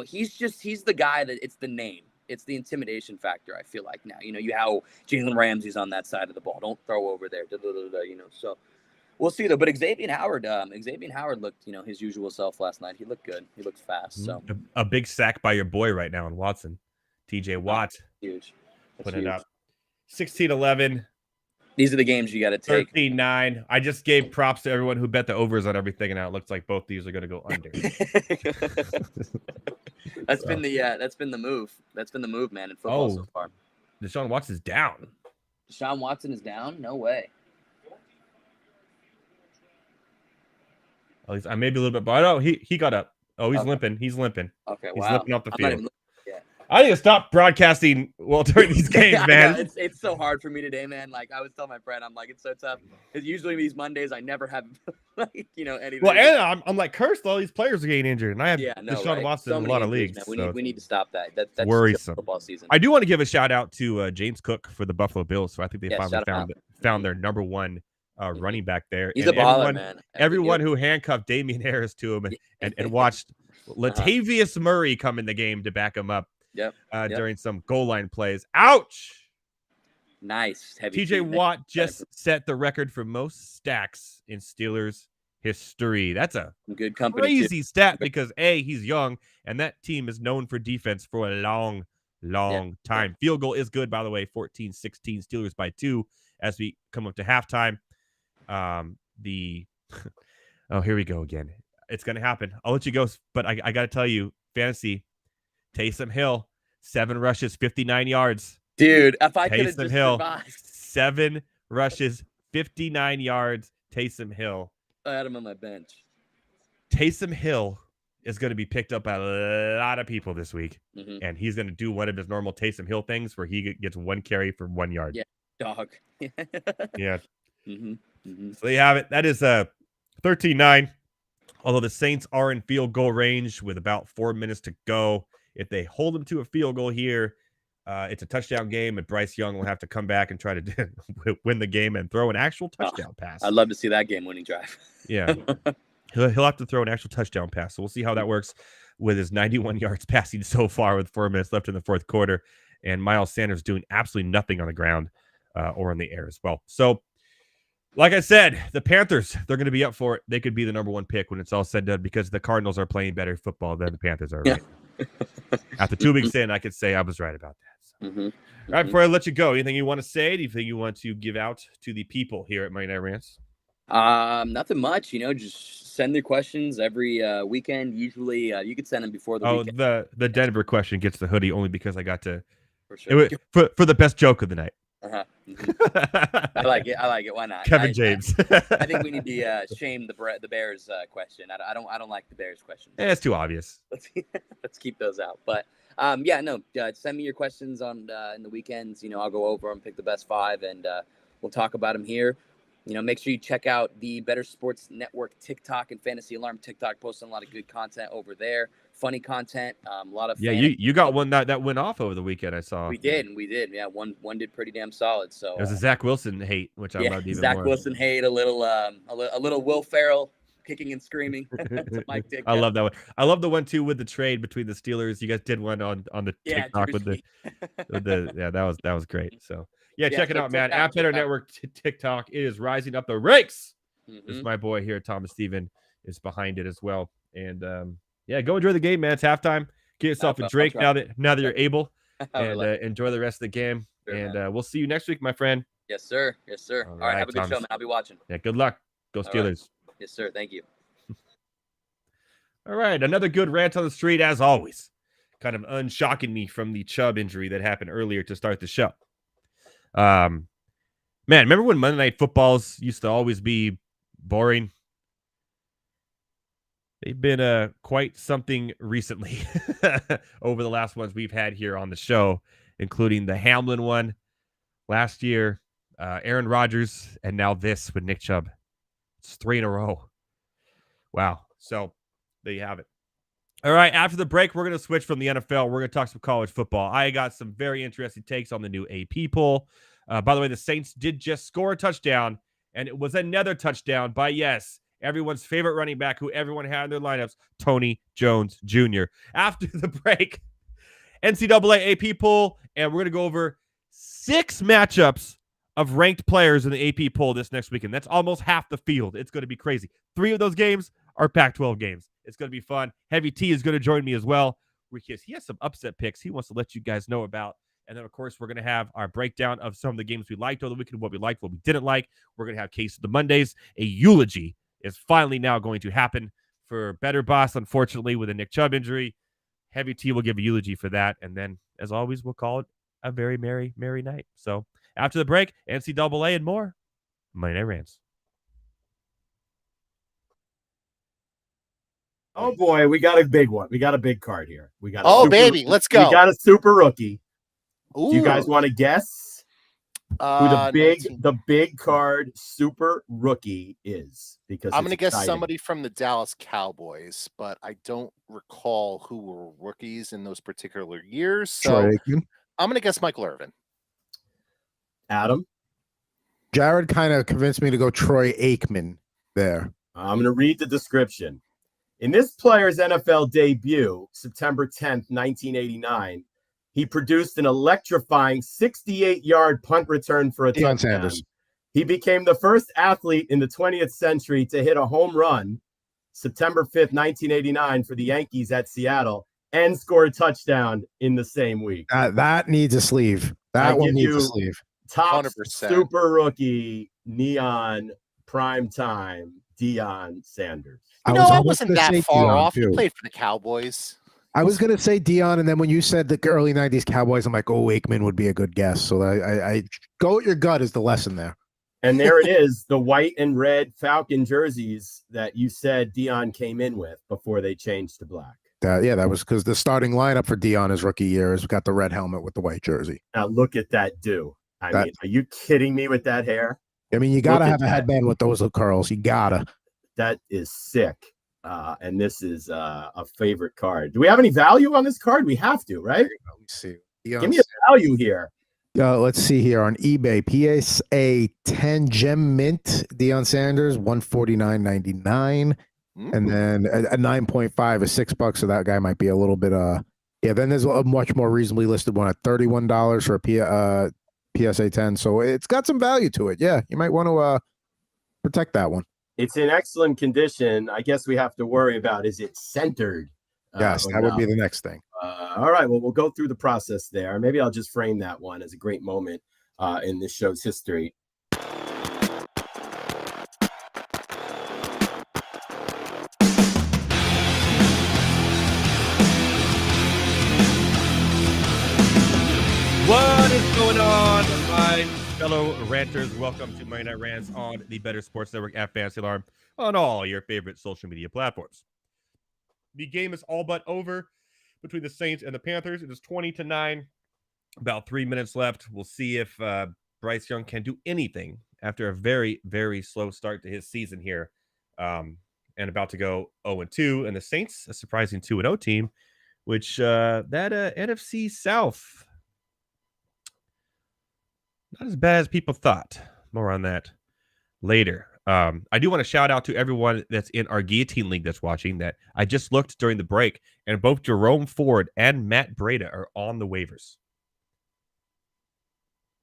He's the guy that it's the name. It's the intimidation factor, I feel like now. You have Jalen Ramsey's on that side of the ball. Don't throw over there. So we'll see though. But Xavier Howard looked, his usual self last night. He looked good. He looked fast. So a big sack by your boy right now in Watson. TJ Watt. Huge. Put it up. 16-11. These are the games you got to take. 13-9. I just gave props to everyone who bet the overs on everything, and now it looks like both these are going to go under. That's been the move. That's been the move, man, in football so far. Deshaun Watson is down. Deshaun Watson is down? No way. At least I may be a little bit, but no, he got up. Oh, he's limping. He's limping. Okay, he's wow. limping off the field. I need to stop broadcasting during these games, man. It's so hard for me today, man. Like I was telling my friend, I'm like, it's so tough. It's usually these Mondays I never have anything. Well, and I'm like cursed. All these players are getting injured, and I have Deshaun Watson in a lot of leagues. We need to stop that. That's worrisome. Football season. I do want to give a shout out to James Cook for the Buffalo Bills. So I think they finally found their number one running back there. He's a baller, man. Everyone who handcuffed Damian Harris to him and watched Latavius Murray come in the game to back him up. During some goal line plays. Ouch! Nice. TJ Watt just set the record for most stacks in Steelers history. That's a good company. Crazy stat because he's young, and that team is known for defense for a long time. Field goal is good, by the way. 14-16 Steelers by 2 as we come up to halftime. Here we go again. It's gonna happen. I'll let you go, but I got to tell you, fantasy. Taysom Hill, 7 rushes, 59 yards. Dude, if I could have just survived. 7 rushes, 59 yards. Taysom Hill. I had him on my bench. Taysom Hill is going to be picked up by a lot of people this week, and he's going to do one of his normal Taysom Hill things where he gets 1 carry for 1 yard. Yeah, dog. Yeah. So you have it. That is 13-9. Although the Saints are in field goal range with about 4 minutes to go. If they hold them to a field goal here, it's a touchdown game, and Bryce Young will have to come back and try to win the game and throw an actual touchdown pass. I'd love to see that game-winning drive. Yeah. He'll have to throw an actual touchdown pass. So we'll see how that works with his 91 yards passing so far with 4 minutes left in the fourth quarter, and Miles Sanders doing absolutely nothing on the ground or in the air as well. So, like I said, the Panthers, they're going to be up for it. They could be the number 1 pick when it's all said and done because the Cardinals are playing better football than the Panthers are. Right? After 2 weeks in, I could say I was right about that. So. All right, before I let you go, anything you want to say? Anything you want to give out to the people here at Monday Night Rants? Nothing much. Just send their questions every weekend. Usually, you could send them before the weekend. The Denver question gets the hoodie only because I got to for the best joke of the night. I like it. Why not? Kevin James. I think we need to shame the Bears question. I don't like the Bears question. It's too obvious. Let's keep those out. But send me your questions on in the weekends. I'll go over them, pick the best 5, and we'll talk about them here. Make sure you check out the Better Sports Network TikTok and Fantasy Alarm TikTok. Posting a lot of good content over there. Funny content. A lot of you got one that went off over the weekend. I saw. We did. Yeah, one did pretty damn solid. So it was a Zach Wilson hate, which I loved even Zach more. Wilson hate, a little Will Ferrell kicking and screaming. I love that one. I love the one too with the trade between the Steelers. You guys did one on the TikTok with the that was great. So check it out, man. App Better Network TikTok is rising up the ranks. This is my boy here, Thomas Steven, is behind it as well. And go enjoy the game, man. It's halftime. Get yourself a drink now that you're able, and enjoy the rest of the game. Sure, and we'll see you next week, my friend. Yes, sir. All right, have a good show, man. I'll be watching. Yeah, good luck. Go Steelers. Right. Yes, sir. Thank you. All right, another good rant on the street as always. Kind of unshocking me from the Chubb injury that happened earlier to start the show. Man, remember when Monday Night Footballs used to always be boring? They've been quite something recently over the last ones we've had here on the show, including the Hamlin one last year, Aaron Rodgers, and now this with Nick Chubb. It's 3 in a row. Wow. So there you have it. All right, after the break, we're going to switch from the NFL. We're going to talk some college football. I got some very interesting takes on the new AP poll. By the way, the Saints did just score a touchdown, and it was another touchdown by, yes, everyone's favorite running back who everyone had in their lineups, Tony Jones Jr. After the break, NCAA AP poll, and we're going to go over 6 matchups of ranked players in the AP poll this next weekend. That's almost half the field. It's going to be crazy. 3 of those games are Pac-12 games. It's going to be fun. Heavy T is going to join me as well, because he has some upset picks he wants to let you guys know about. And then, of course, we're going to have our breakdown of some of the games we liked over the weekend, what we liked, what we didn't like. We're going to have Case of the Mondays. A eulogy is finally now going to happen for Better Boss, unfortunately, with a Nick Chubb injury. Heavy T will give a eulogy for that. And then, as always, we'll call it a very merry, merry night. So after the break, NCAA and more. Monday Night Rants. Oh boy, we got a big one. We got a big card here. We got let's go. We got a super rookie. Ooh. Do you guys want to guess who the big card super rookie is? Because I'm going to guess exciting. somebody from the Dallas Cowboys, but I don't recall who were rookies in those particular years. So I'm going to guess Michael Irvin. Adam? Jared kind of convinced me to go Troy Aikman there. I'm going to read the description. In this player's NFL debut, September 10th, 1989, he produced an electrifying 68-yard punt return for a touchdown. Sanders. He became the first athlete in the 20th century to hit a home run, September 5th, 1989, for the Yankees at Seattle, and score a touchdown in the same week. That needs a sleeve. That one needs a sleeve. Top 100%. super rookie, neon, prime time, Deion Sanders. I wasn't that far off. He played for the Cowboys. I was going to say Deion, and then when you said the early 90s Cowboys, I'm like, oh, Aikman would be a good guess. So I go with your gut is the lesson there. And there it is, the white and red Falcon jerseys that you said Deion came in with before they changed to black. That was because the starting lineup for Deion his rookie year has got the red helmet with the white jersey. Now look at that do. I mean, are you kidding me with that hair? I mean, you got to have a headband with those curls. You got to. That is sick. And this is a favorite card. Do we have any value on this card? We have to, right? Let me see. Give me a value here. Let's see here on eBay. PSA 10 gem mint Deion Sanders, $149.99. And then a 9.5 is $6. So that guy might be a little bit. Then there's a much more reasonably listed one at $31 for a PSA 10. So it's got some value to it. Yeah, you might want to protect that one. It's in excellent condition. I guess we have to worry about, is it centered? Yes, that would be the next thing. All right, well, we'll go through the process there. Maybe I'll just frame that one as a great moment in this show's history. What is going on, my fellow ranters? Welcome to Monday Night Rants on the Better Sports Network at Fantasy Alarm on all your favorite social media platforms. The game is all but over between the Saints and the Panthers. It is 20-9. About 3 minutes left. We'll see if Bryce Young can do anything after a very, very slow start to his season here, and about to go 0-2. And the Saints, a surprising 2-0 team, which that NFC South, not as bad as people thought. More on that later. I do want to shout out to everyone that's in our Guillotine League that's watching. That I just looked during the break, and both Jerome Ford and Matt Breida are on the waivers.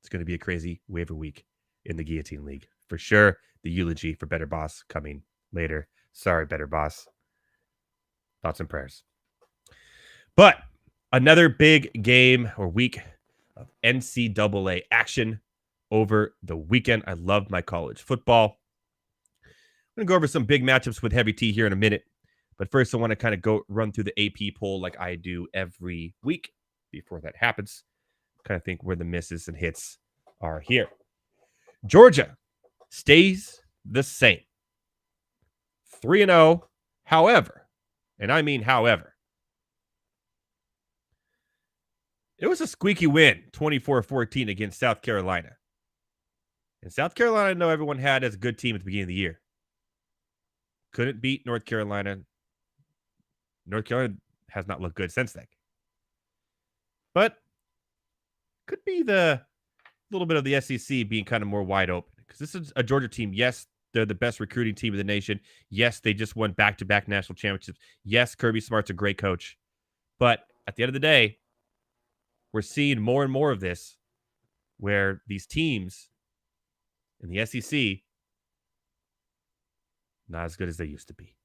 It's going to be a crazy waiver week in the Guillotine League. For sure, the eulogy for Better Boss coming later. Sorry, Better Boss. Thoughts and prayers. But another big game or week of NCAA action over the weekend. I love my college football. I'm going to go over some big matchups with Heavy T here in a minute. But first, I want to kind of run through the AP poll like I do every week before that happens. Kind of think where the misses and hits are here. Georgia stays the same. 3-0. However, and I mean however, it was a squeaky win, 24-14 against South Carolina. And South Carolina, I know everyone had as a good team at the beginning of the year. Couldn't beat North Carolina. North Carolina has not looked good since then. But could be the little bit of the SEC being kind of more wide open. Because this is a Georgia team. Yes, they're the best recruiting team in the nation. Yes, they just won back-to-back national championships. Yes, Kirby Smart's a great coach. But at the end of the day, we're seeing more and more of this where these teams in the SEC not as good as they used to be.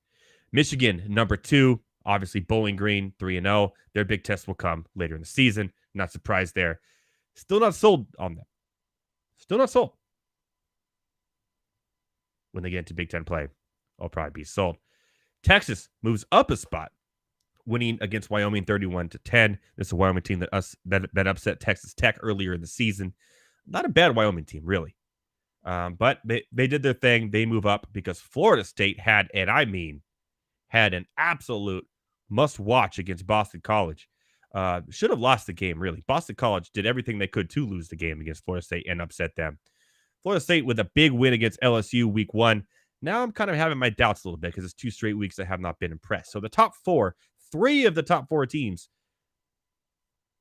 Michigan, number 2. Obviously, Bowling Green, 3-0. Their big test will come later in the season. Not surprised there. Still not sold on them. Still not sold. When they get into Big Ten play, I'll probably be sold. Texas moves up a spot, winning against Wyoming 31-10. This is a Wyoming team that upset Texas Tech earlier in the season. Not a bad Wyoming team, really. But they did their thing. They move up because Florida State had an absolute must-watch against Boston College. Should have lost the game, really. Boston College did everything they could to lose the game against Florida State and upset them. Florida State with a big win against LSU week 1. Now I'm kind of having my doubts a little bit because it's 2 straight weeks that have not been impressed. So the top 4, 3 of the top 4 teams,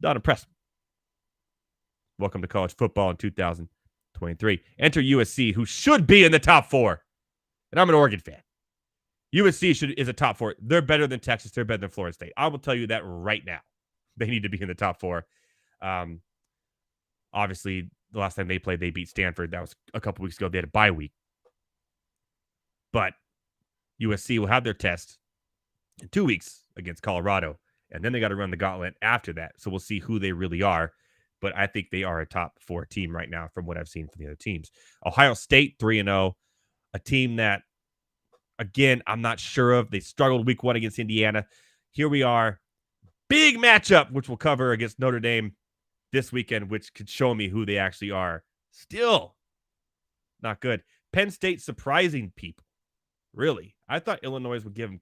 not impressed. Welcome to college football in 2023. Enter USC, who should be in the top 4. And I'm an Oregon fan. USC is a top 4. They're better than Texas. They're better than Florida State. I will tell you that right now. They need to be in the top 4. Obviously, the last time they played, they beat Stanford. That was a couple weeks ago. They had a bye week. But USC will have their test in 2 weeks against Colorado. And then they got to run the gauntlet after that. So we'll see who they really are. But I think they are a top 4 team right now from what I've seen from the other teams. Ohio State, 3-0. A team that, again, I'm not sure of. They struggled week 1 against Indiana. Here we are. Big matchup, which we'll cover against Notre Dame this weekend, which could show me who they actually are. Still not good. Penn State surprising people. Really. I thought Illinois would give them,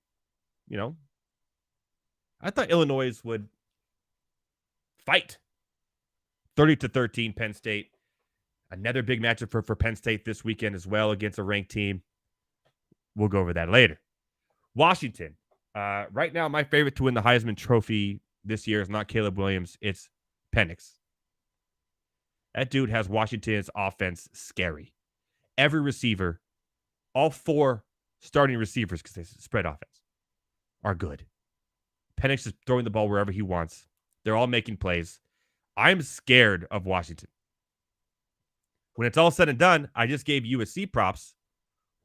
I thought Illinois would fight. 30-13 Penn State. Another big matchup for Penn State this weekend as well against a ranked team. We'll go over that later. Washington. Right now, my favorite to win the Heisman Trophy this year is not Caleb Williams. It's Penix. That dude has Washington's offense scary. Every receiver, all 4 starting receivers, because they spread offense, are good. Penix is throwing the ball wherever he wants. They're all making plays. I'm scared of Washington. When it's all said and done, I just gave USC props.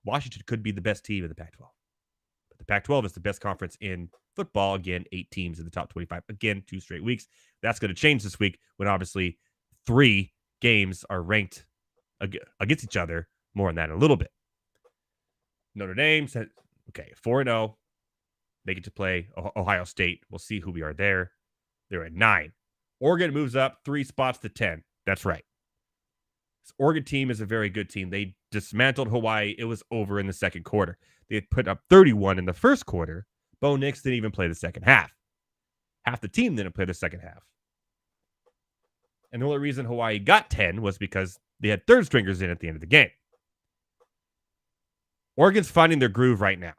Washington could be the best team in the Pac-12. But the Pac-12 is the best conference in football. Again, 8 teams in the top 25. Again, 2 straight weeks. That's going to change this week when obviously 3 games are ranked against each other. More on that in a little bit. Notre Dame said, okay, 4-0. They get to play Ohio State. We'll see who we are there. They're at 9. Oregon moves up 3 spots to 10. That's right. This Oregon team is a very good team. They dismantled Hawaii. It was over in the second quarter. They had put up 31 in the first quarter. Bo Nix didn't even play the second half. Half the team didn't play the second half. And the only reason Hawaii got 10 was because they had third stringers in at the end of the game. Oregon's finding their groove right now.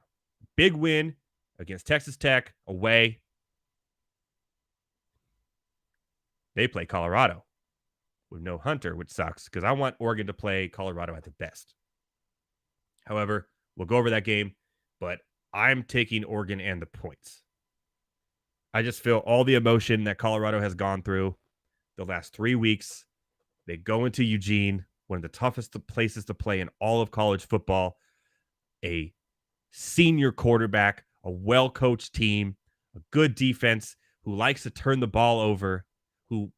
Big win against Texas Tech away. They play Colorado with no Hunter, which sucks because I want Oregon to play Colorado at the best. However, we'll go over that game, but I'm taking Oregon and the points. I just feel all the emotion that Colorado has gone through the last 3 weeks. They go into Eugene, one of the toughest places to play in all of college football. A senior quarterback, a well-coached team, a good defense who likes to turn the ball over, who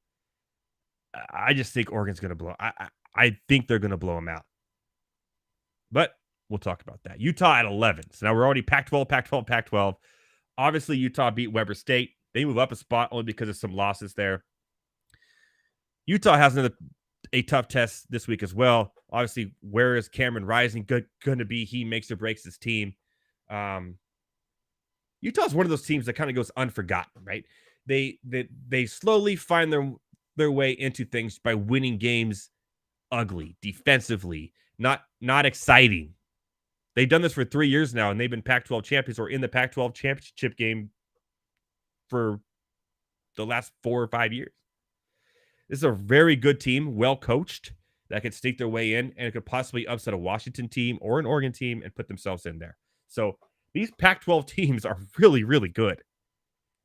I just think Oregon's going to blow. I think they're going to blow them out. But we'll talk about that. Utah at 11. So now we're already Pac-12. Obviously, Utah beat Weber State. They move up a spot only because of some losses there. Utah has a tough test this week as well. Obviously, where is Cameron Rising going to be? He makes or breaks his team. Utah's one of those teams that kind of goes unforgotten, right? They slowly find their way into things by winning games ugly defensively, not exciting. They've done this for 3 years now, and they've been Pac-12 champions or in the Pac-12 championship game for the last 4 or 5 years. This is a very good team, well coached, that could sneak their way in, and it could possibly upset a Washington team or an Oregon team and put themselves in there. So these Pac-12 teams are really, really good.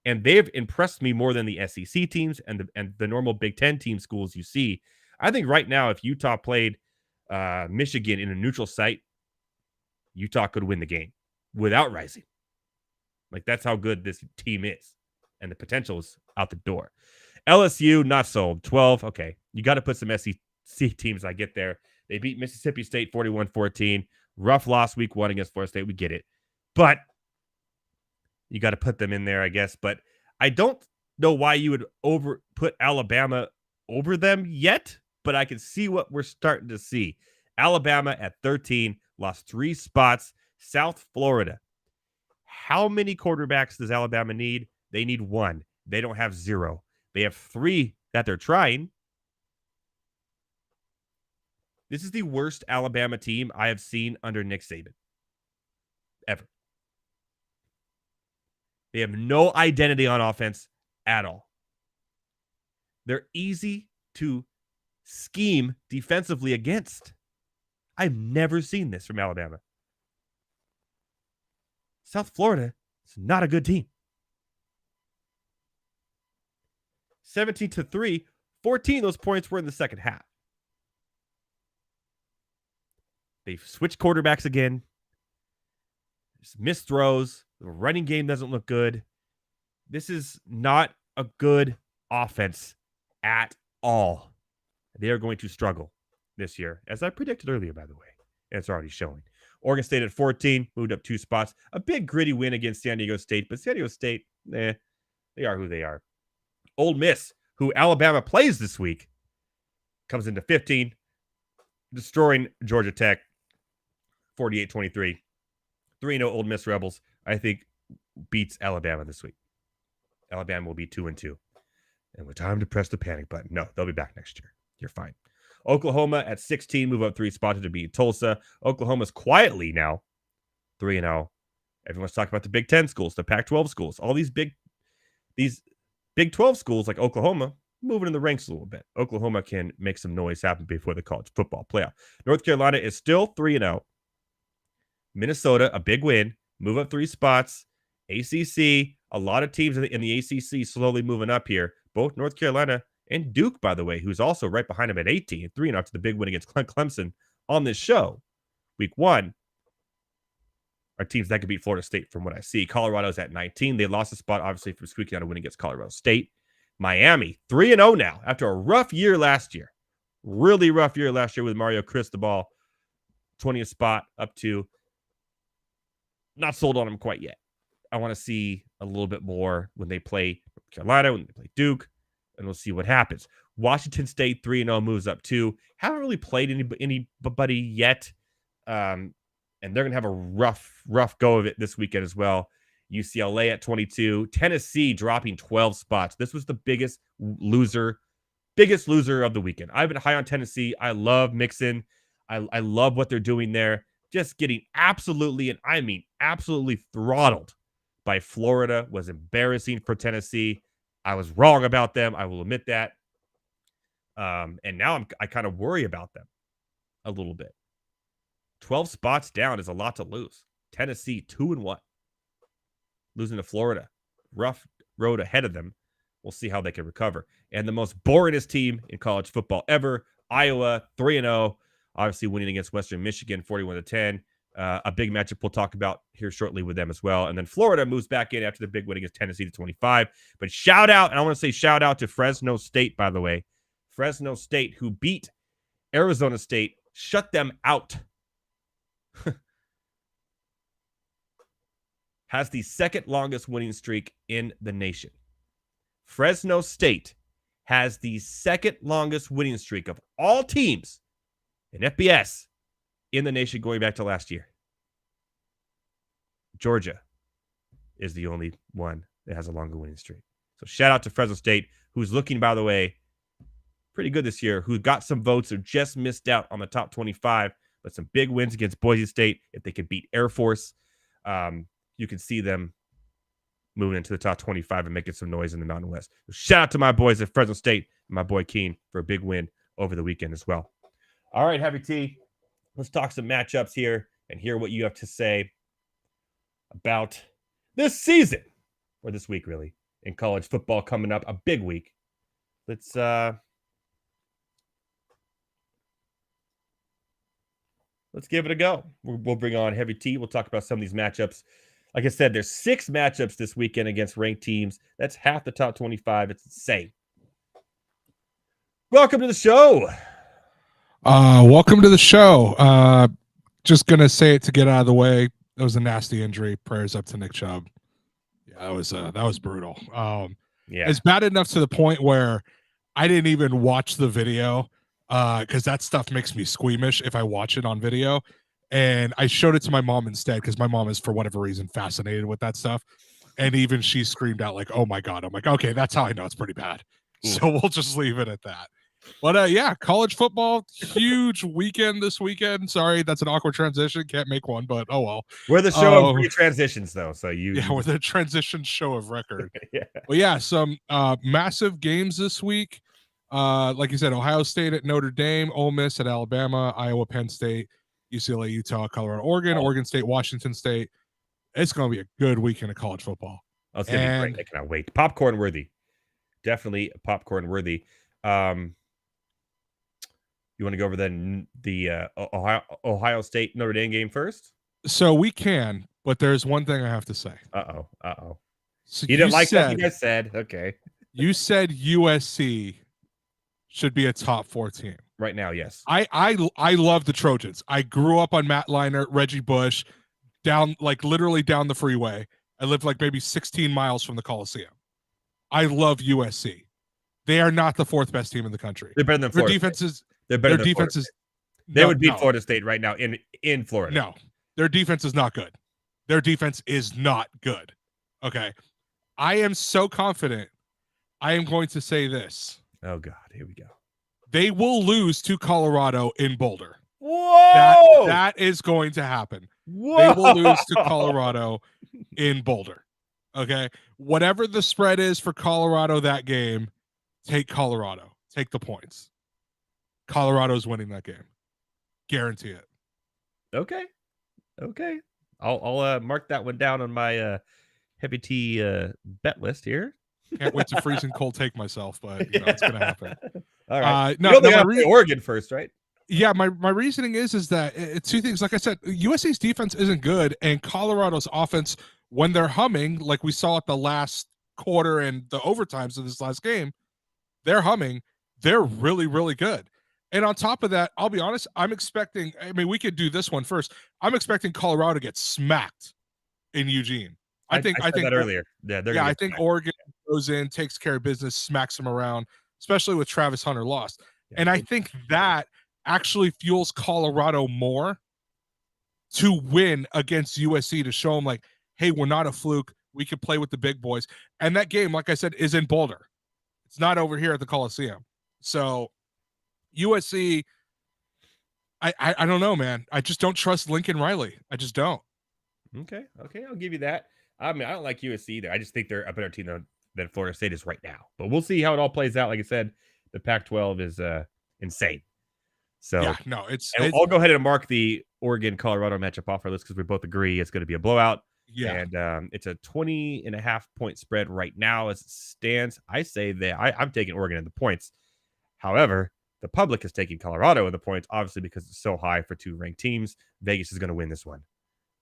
And they've impressed me more than the SEC teams and the normal Big Ten team schools you see. I think right now, if Utah played Michigan in a neutral site, Utah could win the game without rising. Like, that's how good this team is. And the potential is out the door. LSU, not sold. 12, okay. You got to put some SEC teams. I get there. They beat Mississippi State 41-14. Rough loss week 1 against Florida State. We get it. But you got to put them in there, I guess. But I don't know why you would put Alabama over them yet. But I can see what we're starting to see. Alabama at 13, lost 3 spots. South Florida. How many quarterbacks does Alabama need? They need 1. They don't have 0. They have 3 that they're trying. This is the worst Alabama team I have seen under Nick Saban. Ever. They have no identity on offense at all. They're easy to scheme defensively against. I've never seen this from Alabama. South Florida is not a good team. 17-3, 14 of those points were in the second half. They've switched quarterbacks again. There's missed throws. The running game doesn't look good. This is not a good offense at all. They are going to struggle this year, as I predicted earlier, by the way. And it's already showing. Oregon State at 14, moved up 2 spots. A big gritty win against San Diego State, but San Diego State, they are who they are. Ole Miss, who Alabama plays this week, comes into 15, destroying Georgia Tech, 48-23. 3-0 Ole Miss Rebels, I think, beats Alabama this week. Alabama will be 2-2. And with time to press the panic button. No, they'll be back next year. You're fine. Oklahoma at 16, move up 3 spots to beat Tulsa. Oklahoma's quietly now 3-0. Everyone's talking about the Big Ten schools, the Pac-12 schools, all these Big 12 schools like Oklahoma moving in the ranks a little bit. Oklahoma can make some noise happen before the college football playoff. North Carolina is still 3-0. Minnesota, a big win, move up 3 spots. ACC, a lot of teams in the ACC slowly moving up here. Both North Carolina and Duke, by the way, who's also right behind him at 18, 3-0 after the big win against Clemson on this show. Week 1 are teams that could beat Florida State from what I see. Colorado's at 19. They lost a spot, obviously, from squeaking out a win against Colorado State. Miami, 3-0 now after a rough year last year. Really rough year last year with Mario Cristobal. 20th spot up to. Not sold on him quite yet. I want to see a little bit more when they play Carolina, when they play Duke, and we'll see what happens. Washington State 3-0 moves up 2. Haven't really played anybody yet. And they're going to have a rough go of it this weekend as well. UCLA at 22. Tennessee dropping 12 spots. This was the biggest loser of the weekend. I've been high on Tennessee. I love Mixon. I love what they're doing there. Just getting absolutely, and I mean absolutely throttled by Florida was embarrassing for Tennessee. I was wrong about them. I will admit that. And now I kind of worry about them a little bit. 12 spots down is a lot to lose. Tennessee 2-1. Losing to Florida. Rough road ahead of them. We'll see how they can recover. And the most boringest team in college football ever, Iowa 3-0. Obviously winning against Western Michigan 41-10. A big matchup we'll talk about here shortly with them as well. And then Florida moves back in after the big win against Tennessee to 25. But shout out, and I want to say shout out to Fresno State, by the way. Fresno State, who beat Arizona State, shut them out. Has the second longest winning streak in the nation. Fresno State has the second longest winning streak of all teams in FBS in the nation going back to last year. Georgia is the only one that has a longer winning streak. So shout out to Fresno State, who's looking, by the way, pretty good this year, who got some votes or just missed out on the top 25, but some big wins against Boise State. If they could beat Air Force, you can see them moving into the top 25 and making some noise in the Mountain West. So shout out to my boys at Fresno State and my boy Keen for a big win over the weekend as well. All right, Heavy T, let's talk some matchups here and hear what you have to say about this season, or this week, really, in college football coming up, a big week. Let's give it a go. We'll bring on Heavy T. We'll talk about some of these matchups. Like I said, there's 6 matchups this weekend against ranked teams. That's half the top 25. It's insane. Welcome to the show. Welcome to the show. Just gonna say it to get out of the way. That was a nasty injury. Prayers up to Nick Chubb. Yeah, that was brutal. Yeah, it's bad enough to the point where I didn't even watch the video because that stuff makes me squeamish if I watch it on video. And I showed it to my mom instead because my mom is, for whatever reason, fascinated with that stuff. And even she screamed out like, "Oh my God." I'm like, okay, that's how I know it's pretty bad. So we'll just leave it at that. But yeah, college football, huge weekend this weekend. Sorry, that's an awkward transition. Can't make one, but oh well. We're the show of pre-transitions, though. So we're the transition show of record. Yeah. Well, yeah, some massive games this week. Like you said, Ohio State at Notre Dame, Ole Miss at Alabama, Iowa, Penn State, UCLA, Utah, Colorado, Oregon, Oregon State, Washington State. It's going to be a good weekend of college football. Oh, it's going to be great. I cannot wait. Popcorn worthy. Definitely popcorn worthy. You want to go over the Ohio State Notre Dame game first? So we can, but there's one thing I have to say. Uh-oh. So you didn't like what you guys said? Okay. You said USC should be a top 4 team. Right now, yes. I love the Trojans. I grew up on Matt Leinart, Reggie Bush, literally down the freeway. I lived like maybe 16 miles from the Coliseum. I love USC. They are not the 4th best team in the country. They're better than Florida. Their defense is They're better their than defense Florida is They would beat Florida State right now in Florida. No, their defense is not good. Their defense is not good. Okay. I am so confident. I am going to say this. Oh, God. Here we go. They will lose to Colorado in Boulder. Whoa! That is going to happen. Whoa! They will lose to Colorado in Boulder. Okay. Whatever the spread is for Colorado that game, take Colorado. Take the points. Colorado's winning that game. Guarantee it. Okay. I'll mark that one down on my Heavy T bet list here. Can't wait to freezing cold take myself, but it's going to happen. All right. No, they got to play Oregon first, right? Yeah, my reasoning is that it's 2 things. Like I said, USC's defense isn't good, and Colorado's offense, when they're humming, like we saw at the last quarter and the overtimes of this last game, they're humming. They're really, really good. And on top of that, I'll be honest, I'm expecting, we could do this one first. I'm expecting Colorado to get smacked in Eugene. I think that earlier. Yeah, I think Oregon goes in, takes care of business, smacks them around, especially with Travis Hunter lost. Yeah, and I think that actually fuels Colorado more to win against USC, to show them like, hey, we're not a fluke. We can play with the big boys. And that game, like I said, is in Boulder. It's not over here at the Coliseum. So USC, I don't know, man. I just don't trust Lincoln Riley. I just don't. Okay, I'll give you that. I don't like USC either. I just think they're a better team than Florida State is right now. But we'll see how it all plays out. Like I said, the Pac-12 is insane. So yeah, no, I'll go ahead and mark the Oregon-Colorado matchup off our list because we both agree it's going to be a blowout. Yeah. And it's a 20.5 point spread right now as it stands. I say that I'm taking Oregon in the points. However, the public is taking Colorado in the points, obviously, because it's so high for 2 ranked teams. Vegas is going to win this one.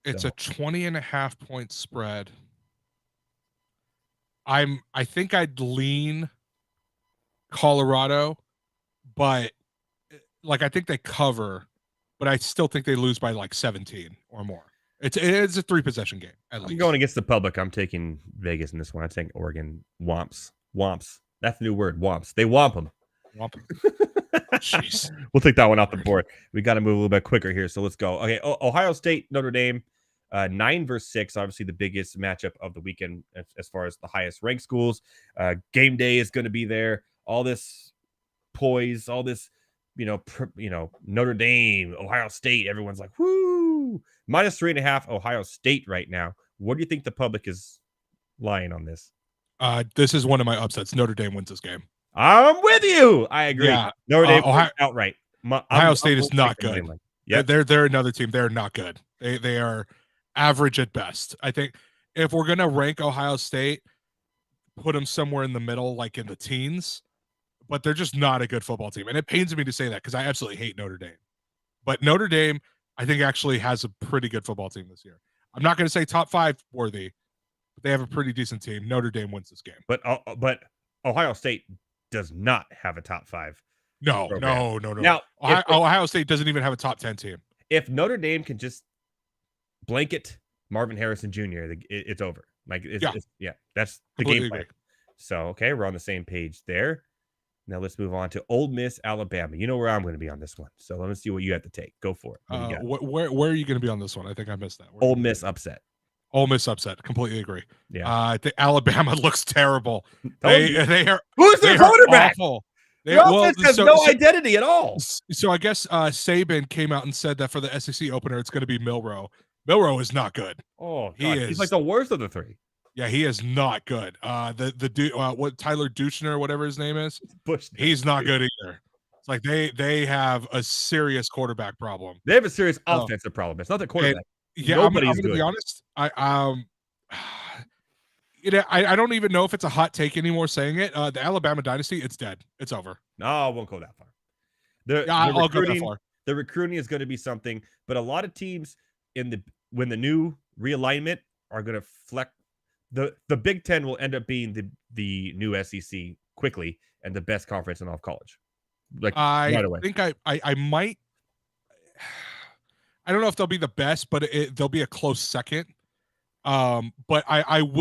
It's a 20.5 point spread. I think I'd lean Colorado, but I think they cover, but I still think they lose by 17 or more. It's a 3-possession game. At least. I'm going against the public. I'm taking Vegas in this one. I think Oregon womps. That's the new word. Womps. They womp them. Jeez. We'll take that one off the board. We got to move a little bit quicker here, so let's go. Okay, Ohio State, Notre Dame, 9 versus 6. Obviously, the biggest matchup of the weekend as far as the highest ranked schools. Game day is going to be there. All this poise, all this, Notre Dame, Ohio State. Everyone's like, whoo, -3.5 Ohio State right now. What do you think the public is lying on this? This is one of my upsets. Notre Dame wins this game. I'm with you. I agree. Yeah. Notre Dame outright. Ohio State is not good. Yeah, they're another team. They're not good. They are average at best. I think if we're gonna rank Ohio State, put them somewhere in the middle, like in the teens. But they're just not a good football team, and it pains me to say that because I absolutely hate Notre Dame. But Notre Dame, I think, actually has a pretty good football team this year. I'm not going to say top 5 worthy, but they have a pretty decent team. Notre Dame wins this game. But Ohio State does not have a top 5. No. Now, Ohio State doesn't even have a top 10 team. If Notre Dame can just blanket Marvin Harrison Jr., it's over. Like, that's the game plan. So, okay, we're on the same page there. Now let's move on to Ole Miss, Alabama. You know where I'm going to be on this one. So let me see what you have to take. Go for it. Where are you going to be on this one? I think I missed that. Ole Miss upset. Ole Miss upset. Completely agree. Yeah. I think Alabama looks terrible. They are. Who's their quarterback? Awful. Their offense has no identity at all. So I guess Saban came out and said that for the SEC opener, it's going to be Milroe. Milroe is not good. Oh, God. He's like the worst of the 3. Yeah, he is not good. What Tyler Duchner, whatever his name is, Bush. He's not good either. It's like they have a serious quarterback problem. They have a serious offensive problem. It's not the quarterback. I'm going to be honest. I don't even know if it's a hot take anymore saying it. The Alabama dynasty, it's dead. It's over. No, I won't go that far. I'll go that far. The recruiting is going to be something, but a lot of teams when the new realignment are going to flex. The Big Ten will end up being the new SEC quickly and the best conference in all of college. Like right away. I think I might. I don't know if they'll be the best, but they'll be a close second. But I'm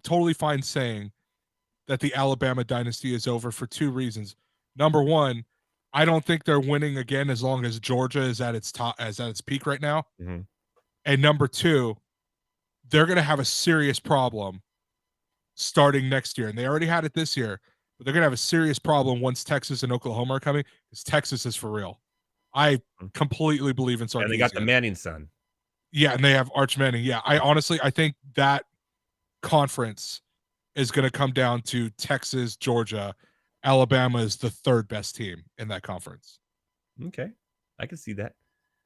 totally fine saying that the Alabama dynasty is over for 2 reasons. Number one, I don't think they're winning again as long as Georgia is at its peak right now. Mm-hmm. And number 2, they're going to have a serious problem starting next year. And they already had it this year, but they're going to have a serious problem once Texas and Oklahoma are coming, because Texas is for real. I completely believe in Sarkisian. And they got the Manning son. Yeah, and they have Arch Manning. Yeah, I think that conference is going to come down to Texas, Georgia. Alabama is the 3rd best team in that conference. Okay, I can see that.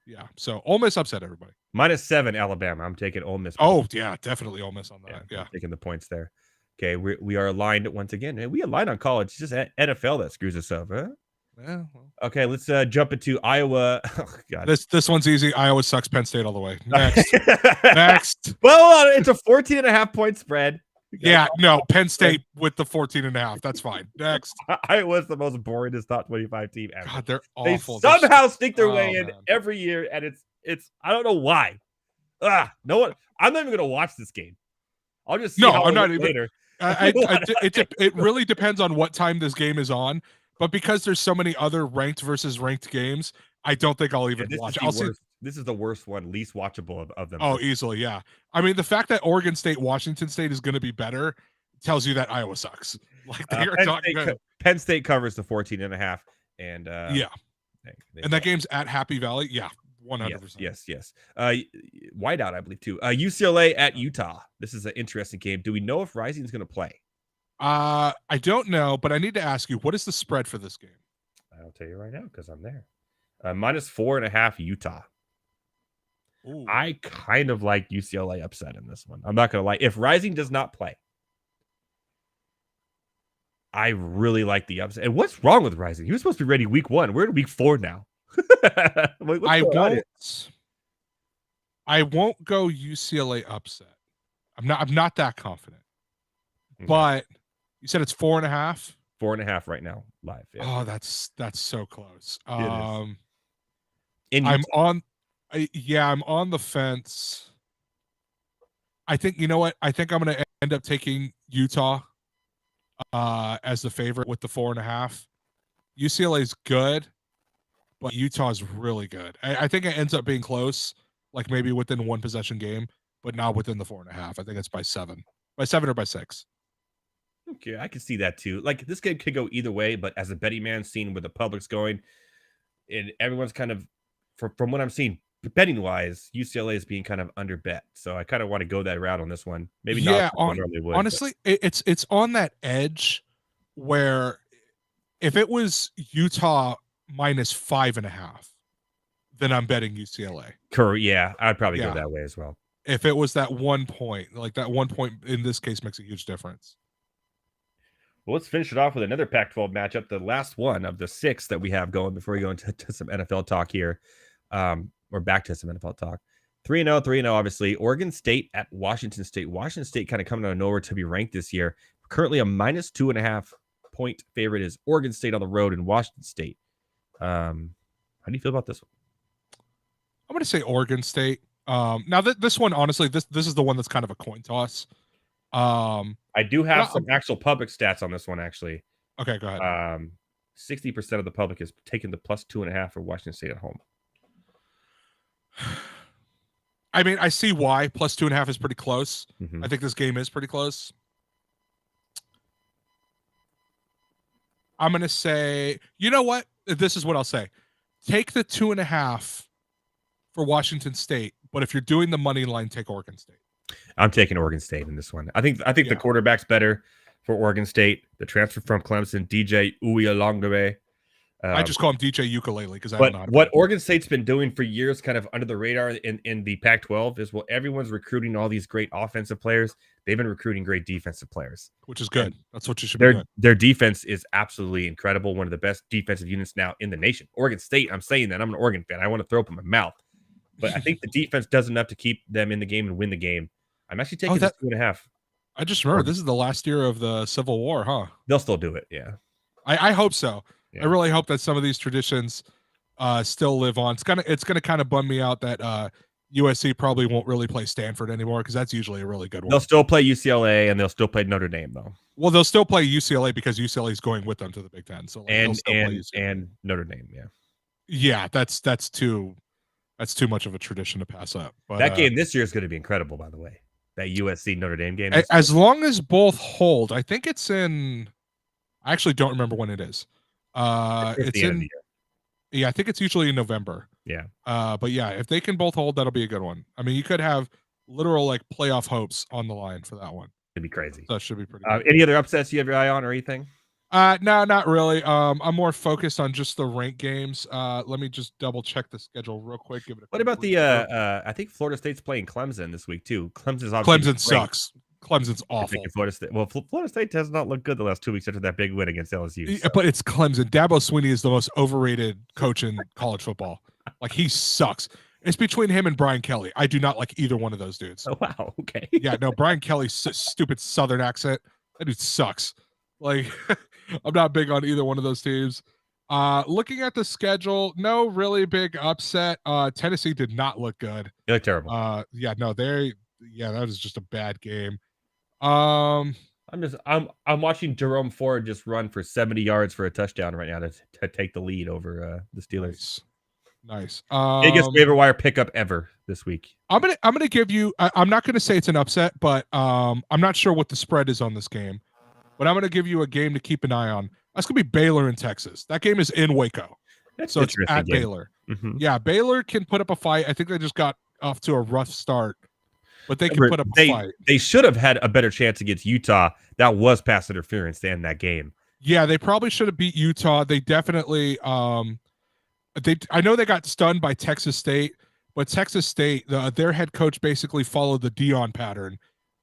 Yeah, so Ole Miss upset everybody. -7 Alabama. I'm taking Ole Miss. Oh, yeah, definitely Ole Miss on that. Yeah. I'm taking the points there. Okay, we are aligned once again. And we aligned on college. It's just NFL that screws us up, huh? Yeah. Well. Okay, let's jump into Iowa. Oh, God. This one's easy. Iowa sucks. Penn State all the way. Next. Next. Well, it's a 14.5 point spread. Yeah, no, Penn State with the 14.5. That's fine. Next. Iowa's the most boringest top 25 team ever. God, they're awful. They somehow sneak their way in every year, and it's I don't know why. No one. I'm not even going to watch this game. I'll just see how I'm not even later. It really depends on what time this game is on, but because there's so many other ranked versus ranked games, I don't think I'll even watch. This is the worst one, least watchable of them. Oh, easily, yeah. I mean, the fact that Oregon State, Washington State is going to be better tells you that Iowa sucks. Like they are not good. Penn State covers the 14.5, and yeah, and that game's at Happy Valley. Yeah, 100%. Yes. Whiteout, I believe too. UCLA at Utah. This is an interesting game. Do we know if Rising is going to play? I don't know, but I need to ask you, what is the spread for this game? I'll tell you right now because I'm there. -4.5 Utah. Ooh. I kind of like UCLA upset in this one. I'm not going to lie. If Rising does not play, I really like the upset. And what's wrong with Rising? He was supposed to be ready week 1. We're in week 4 now. I won't go UCLA upset. I'm not that confident. Okay. But you said it's 4.5? 4.5 right now, live. Yeah. Oh, that's so close. I'm on the fence. I think, you know what? I think I'm going to end up taking Utah as the favorite with the 4.5. UCLA is good, but Utah is really good. I think it ends up being close, like maybe within 1 possession game, but not within the 4.5. I think it's by 7 or by 6. Okay, I can see that too. Like this game could go either way, but as a betting man, seeing where the public's going, and everyone's kind of, from what I'm seeing, betting wise, UCLA is being kind of under bet. So I kind of want to go that route on this one. Maybe yeah, not. Normally would, honestly, it's on that edge where if it was Utah minus 5.5, then I'm betting UCLA. Correct. Yeah, I'd probably go that way as well. If it was that 1 point, like that 1 point in this case makes a huge difference. Well, let's finish it off with another Pac-12 matchup, the last one of the 6 that we have going before we go into some NFL talk here. We're back to some NFL talk. 3-0, obviously. Oregon State at Washington State. Washington State kind of coming out of nowhere to be ranked this year. Currently a minus 2.5 point favorite is Oregon State on the road in Washington State. How do you feel about this one? I'm going to say Oregon State. Now this one, honestly, this is the one that's kind of a coin toss. I do have some actual public stats on this one, actually. Okay, go ahead. 60% of the public is taking the plus 2.5 for Washington State at home. I mean, I see why plus 2.5 is pretty close. Mm-hmm. I think this game is pretty close. I'm going to say, you know what? This is what I'll say. Take the 2.5 for Washington State, but if you're doing the money line, take Oregon State. I'm taking Oregon State in this one. I think the quarterback's better for Oregon State. The transfer from Clemson, DJ Uiagalelei. I just call him DJ Ukulele because I don't know. What Oregon State's been doing for years, kind of under the radar in the Pac-12, is everyone's recruiting all these great offensive players. They've been recruiting great defensive players, which is good. That's what you should be doing. Their defense is absolutely incredible. One of the best defensive units now in the nation. Oregon State. I'm saying that I'm an Oregon fan. I want to throw up in my mouth, but I think the defense does enough to keep them in the game and win the game. I'm actually taking the 2.5. I just remember this is the last year of the Civil War, huh? They'll still do it, yeah. I hope so. Yeah. I really hope that some of these traditions still live on. It's gonna kind of bum me out that USC probably won't really play Stanford anymore because that's usually a really good one. They'll still play UCLA and they'll still play Notre Dame though. Well, they'll still play UCLA because UCLA is going with them to the Big Ten. So and Notre Dame, yeah. Yeah, that's too much of a tradition to pass up. But that game this year is going to be incredible, by the way. That USC Notre Dame game. As long as both hold, I think it's in. I actually don't remember when it is. It's in. Yeah, I think it's usually in November. Yeah. But yeah, if they can both hold, that'll be a good one. I mean, you could have literal like playoff hopes on the line for that one. It'd be crazy. That should be pretty good. Any other upsets you have your eye on or anything? No, not really. I'm more focused on just the ranked games. Let me just double check the schedule real quick. What about the I think Florida State's playing Clemson this week too. Clemson sucks. Clemson's awful. Florida State. Well, Florida State does not look good the last 2 weeks after that big win against LSU. So. But it's Clemson. Dabo Swinney is the most overrated coach in college football. Like he sucks. It's between him and Brian Kelly. I do not like either one of those dudes. Oh wow. Okay. Yeah, no, Brian Kelly's stupid Southern accent. That dude sucks. Like I'm not big on either one of those teams. Looking at the schedule, no really big upset. Tennessee did not look good. They look terrible. That was just a bad game. I'm watching Jerome Ford just run for 70 yards for a touchdown right now to take the lead over the Steelers. Nice. Biggest waiver wire pickup ever this week. I'm gonna give you. I'm not gonna say it's an upset, but I'm not sure what the spread is on this game. But I'm going to give you a game to keep an eye on. That's going to be Baylor in Texas. That game is in Waco. So it's at game. Baylor. Mm-hmm. Yeah, Baylor can put up a fight. I think they just got off to a rough start, but they can put up a fight. They should have had a better chance against Utah. That was pass interference to end that game. Yeah, they probably should have beat Utah. They definitely I know they got stunned by Texas State, but Texas State, their head coach basically followed the Dion pattern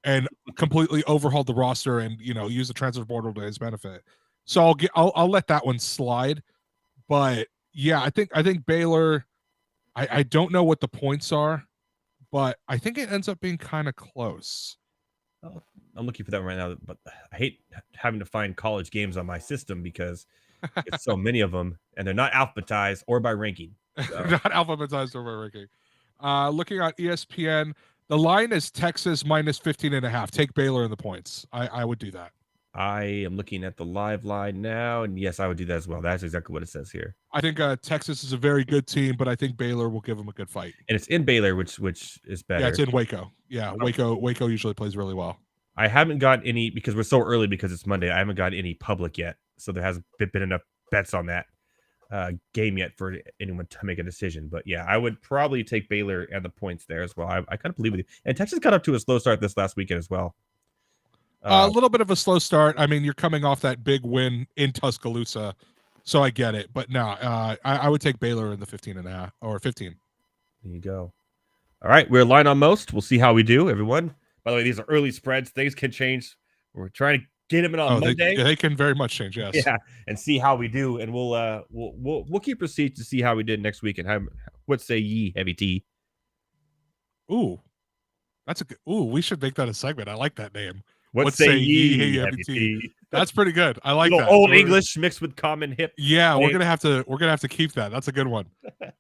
and completely overhauled the roster and, use the transfer portal to his benefit. So I'll let that one slide. But yeah, I think Baylor, I don't know what the points are, but I think it ends up being kind of close. Oh, I'm looking for that right now, but I hate having to find college games on my system because it's so many of them and they're not alphabetized or by ranking. So. Not alphabetized or by ranking. Looking at ESPN, the line is Texas minus 15.5. Take Baylor in the points. I would do that. I am looking at the live line now, and yes, I would do that as well. That's exactly what it says here. I think Texas is a very good team, but I think Baylor will give them a good fight. And it's in Baylor, which is better. Yeah, it's in Waco. Yeah, Waco usually plays really well. I haven't got any because we're so early because it's Monday. I haven't got any public yet, so there hasn't been enough bets on that game yet for anyone to make a decision. But yeah, I would probably take Baylor and the points there as well. I kind of believe with you. And Texas got up to a slow start this last weekend as well. A little bit of a slow start. I mean, you're coming off that big win in Tuscaloosa, so I get it. But no, I would take Baylor in the 15.5 or 15. There you go. All right, we're line on most. We'll see how we do, everyone. By the way, these are early spreads. Things can change. We're trying to get them in on Monday. They can very much change, yes. Yeah, and see how we do, and we'll keep receipts to see how we did next week. And what say ye, Heavy T? Ooh, that's a good. Ooh, we should make that a segment. I like that name. What say ye, Heavy T? That's pretty good. I like that. Old English mixed with common hip. Yeah, we're gonna have to keep that. That's a good one.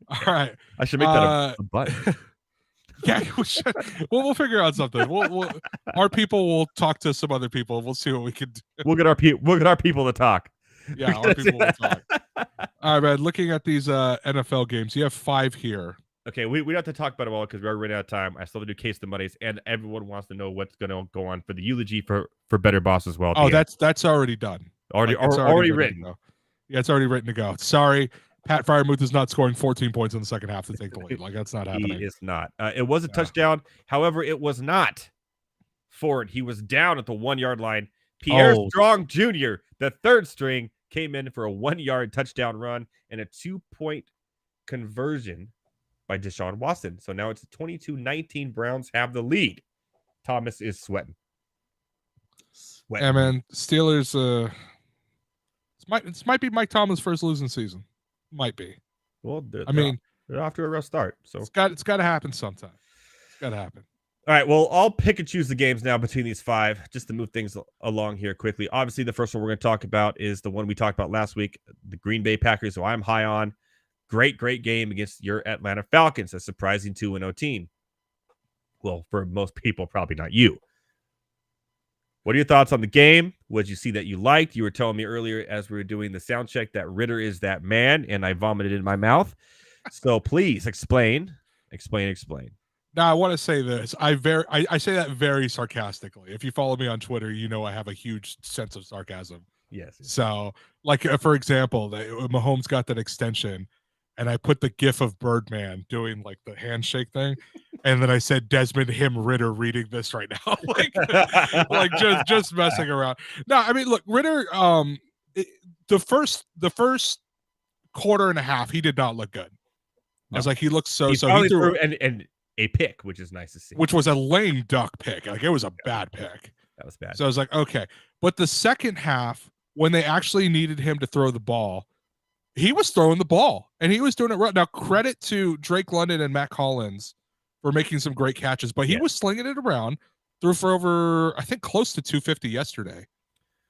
All right, I should make that a button. Yeah, we should. We'll figure out something. Our people will talk to some other people. We'll see what we can do. We'll get our people to talk. Yeah, our people will talk. All right, man. Looking at these NFL games, you have 5 here. Okay, we don't have to talk about them all because we're running out of time. I still have to do case the money's, and everyone wants to know what's going to go on for the eulogy for Better Boss as well. Oh, that's already done. Already written. Yeah, it's already written to go. Sorry. Pat Fryermuth is not scoring 14 points in the second half to take the lead. Like, that's not happening. He is not. It was a touchdown. However, it was not Ford. He was down at the 1-yard line. Pierre Strong Jr., the third string, came in for a 1-yard touchdown run and a 2-point conversion by Deshaun Watson. So now it's 22-19. Browns have the lead. Thomas is sweating. Yeah, man. Steelers, this might be Mike Tomlin's first losing season. Might be. Well, they're off to a rough start. So it's got to happen sometime. It's got to happen. All right. Well, I'll pick and choose the games now between these 5, just to move things along here quickly. Obviously, the first one we're going to talk about is the one we talked about last week, the Green Bay Packers, who I'm high on. Great game against your Atlanta Falcons, a surprising 2-0 team. Well, for most people, probably not you. What are your thoughts on the game? What did you see that you liked? You were telling me earlier as we were doing the sound check that Ritter is that man, and I vomited in my mouth. So please explain. Now, I want to say this. I say that very sarcastically. If you follow me on Twitter, you know I have a huge sense of sarcasm. Yes. So, like, for example, Mahomes got that extension, and I put the gif of Birdman doing like the handshake thing, and then I said Desmond Ritter reading this right now, like just messing around. No, I mean, look, Ritter. The first quarter and a half, he did not look good. I was like, he looks so. He threw and a pick, which is nice to see. Which was a lame duck pick. Like, it was a bad pick. That was bad. So I was like, okay, but the second half, when they actually needed him to throw the ball, he was throwing the ball, and he was doing it right. Now, credit to Drake London and Matt Collins for making some great catches, but he was slinging it around, threw for over, I think, close to 250 yesterday.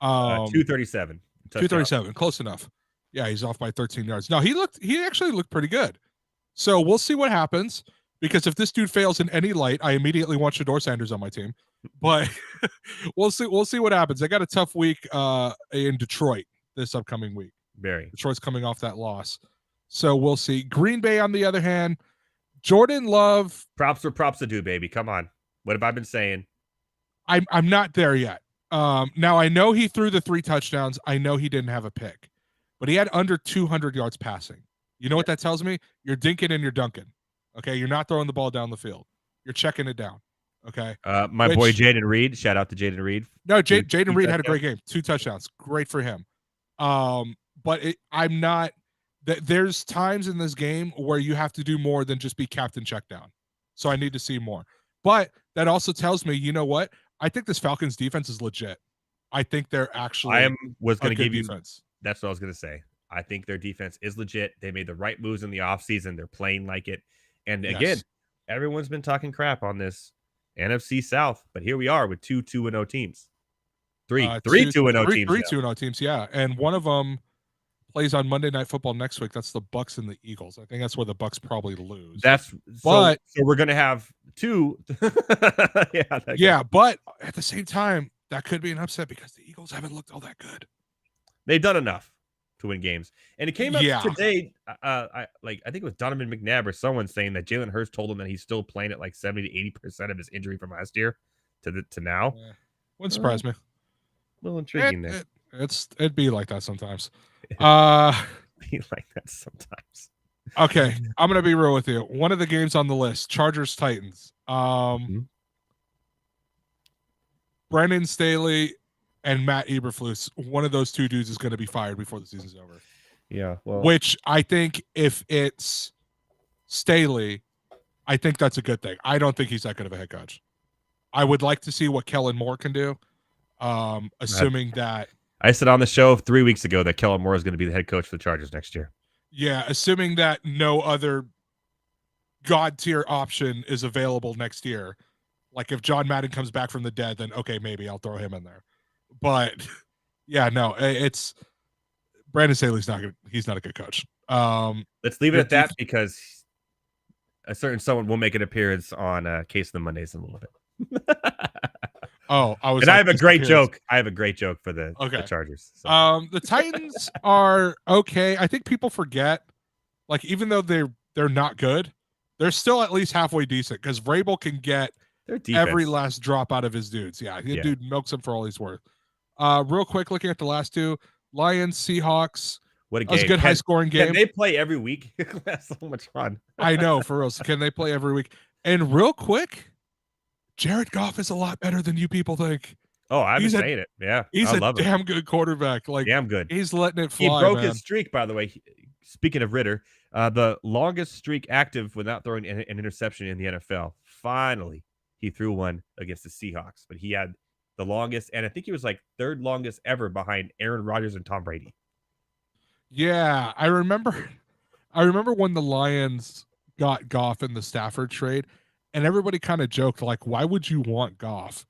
237. 237, close enough. Yeah, he's off by 13 yards. No, he actually looked pretty good. So we'll see what happens, because if this dude fails in any light, I immediately want Shador Sanders on my team. But we'll see what happens. They got a tough week in Detroit this upcoming week. Detroit's coming off that loss. So we'll see. Green Bay, on the other hand, Jordan Love. Props for props to do, baby. Come on. What have I been saying? I'm not there yet. Now, I know he threw the 3 touchdowns. I know he didn't have a pick, but he had under 200 yards passing. You know what that tells me? You're dinking and you're dunking. Okay, you're not throwing the ball down the field. You're checking it down. Okay. My boy Jaden Reed. Shout out to Jaden Reed. No, Jaden Reed had a great game. 2 touchdowns. Great for him. But I'm not. There's times in this game where you have to do more than just be captain check down. So I need to see more. But that also tells me, you know what? I think this Falcons defense is legit. I think they're actually. Was going to give defense. You. That's what I was going to say. I think their defense is legit. They made the right moves in the offseason. They're playing like it. And again, everyone's been talking crap on this NFC South, but here we are with 2 2-0 teams. 3 2-0 teams. 3 2-0 teams, yeah. And one of them plays on Monday Night Football next week. That's the Bucks and the Eagles. I think that's where the Bucks probably lose. So we're going to have 2. But at the same time, that could be an upset because the Eagles haven't looked all that good. They've done enough to win games. And it came up today. I think it was Donovan McNabb or someone saying that Jalen Hurts told him that he's still playing at like 70 to 80% of his injury from last year to now. Wouldn't surprise me. A little intriguing there. It'd be like that sometimes. Be like that sometimes. Okay, I'm gonna be real with you. One of the games on the list, Chargers Titans. Brendan Staley and Matt Eberflus. One of those two dudes is going to be fired before the season's over. Yeah, well, which I think if it's Staley, I think that's a good thing. I don't think he's that good of a head coach. I would like to see what Kellen Moore can do, assuming that. I said on the show 3 weeks ago that Kellen Moore is going to be the head coach for the Chargers next year. Yeah, assuming that no other god tier option is available next year. Like if John Madden comes back from the dead, then okay, maybe I'll throw him in there. But yeah, no, it's Brandon Staley's not good. He's not a good coach. Let's leave it at that because a certain someone will make an appearance on Case of the Mondays in a little bit. I have a great joke. I have a great joke for the Chargers. So. The Titans are okay. I think people forget, like even though they're not good, they're still at least halfway decent because Vrabel can get every last drop out of his dudes. Yeah, dude milks him for all he's worth. Real quick, looking at the last two, Lions, Seahawks. What a game. That was a good high-scoring game. Can they play every week? That's so much fun. I know, for real. So can they play every week? And real quick, Jared Goff is a lot better than you people think. Oh, I've been saying it. Yeah, he's a damn good quarterback. Like damn good. He's letting it fly. He broke his streak, by the way. Speaking of Ritter, the longest streak active without throwing an interception in the NFL. Finally, he threw one against the Seahawks, but he had the longest, and I think he was like third longest ever behind Aaron Rodgers and Tom Brady. Yeah, I remember when the Lions got Goff in the Stafford trade, and everybody kind of joked, like, why would you want Goff?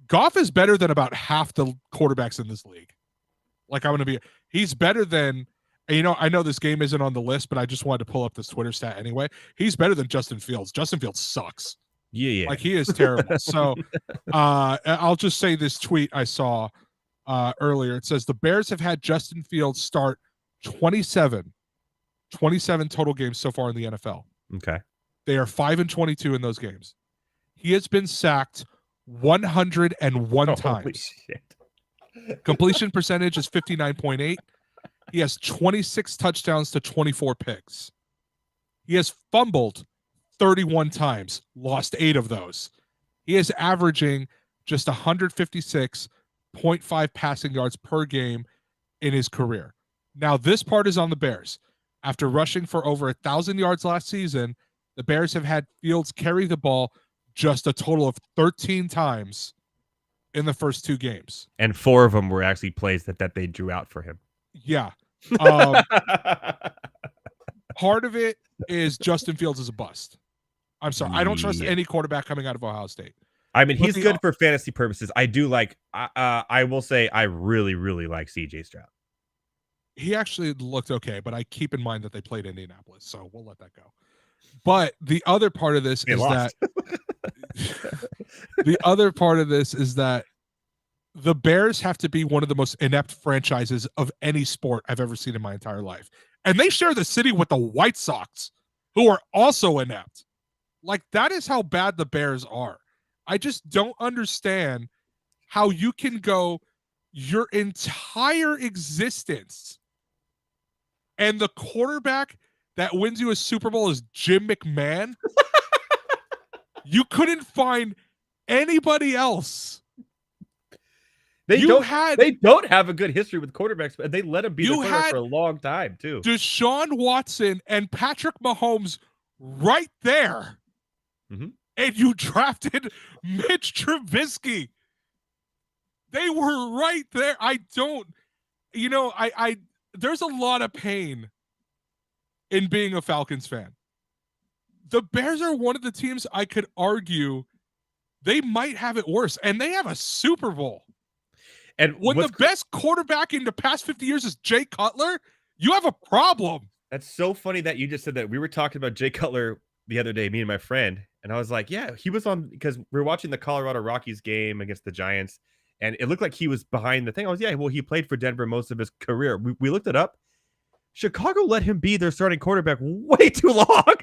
Goff is better than about half the quarterbacks in this league. Like, he's better than, I know this game isn't on the list, but I just wanted to pull up this Twitter stat anyway. He's better than Justin Fields. Justin Fields sucks. Yeah. Like, he is terrible. So I'll just say this tweet I saw earlier. It says the Bears have had Justin Fields start 27 total games so far in the NFL. Okay. They are 5-22 in those games. He has been sacked 101 times. Shit. Completion percentage is 59.8. He has 26 touchdowns to 24 picks. He has fumbled 31 times, lost 8 of those. He is averaging just 156.5 passing yards per game in his career. Now, this part is on the Bears. After rushing for over 1,000 yards last season, the Bears have had Fields carry the ball just a total of 13 times in the first 2 games. And 4 of them were actually plays that they drew out for him. Yeah. Part of it is Justin Fields is a bust. I'm sorry. I don't trust any quarterback coming out of Ohio State. I mean, he's good for fantasy purposes. I do like, I will say I really, really like CJ Stroud. He actually looked okay, but I keep in mind that they played Indianapolis, so we'll let that go. But the other part of this is that the Bears have to be one of the most inept franchises of any sport I've ever seen in my entire life. And they share the city with the White Sox, who are also inept. Like, that is how bad the Bears are. I just don't understand how you can go your entire existence and the quarterback that wins you a Super Bowl is Jim McMahon. You couldn't find anybody else. They don't have a good history with quarterbacks, but they let him be the quarterback for a long time too. Deshaun Watson and Patrick Mahomes right there. Mm-hmm. And you drafted Mitch Trubisky. They were right there. I there's a lot of pain in being a Falcons fan. The Bears are one of the teams I could argue they might have it worse, and they have a Super Bowl. And when the best quarterback in the past 50 years is Jay Cutler, you have a problem. That's so funny that you just said that. We were talking about Jay Cutler the other day, me and my friend, and I was like, yeah, he was on, because we were watching the Colorado Rockies game against the Giants, and it looked like he was behind the thing. I was, yeah, well, he played for Denver most of his career. We looked it up. Chicago let him be their starting quarterback way too long.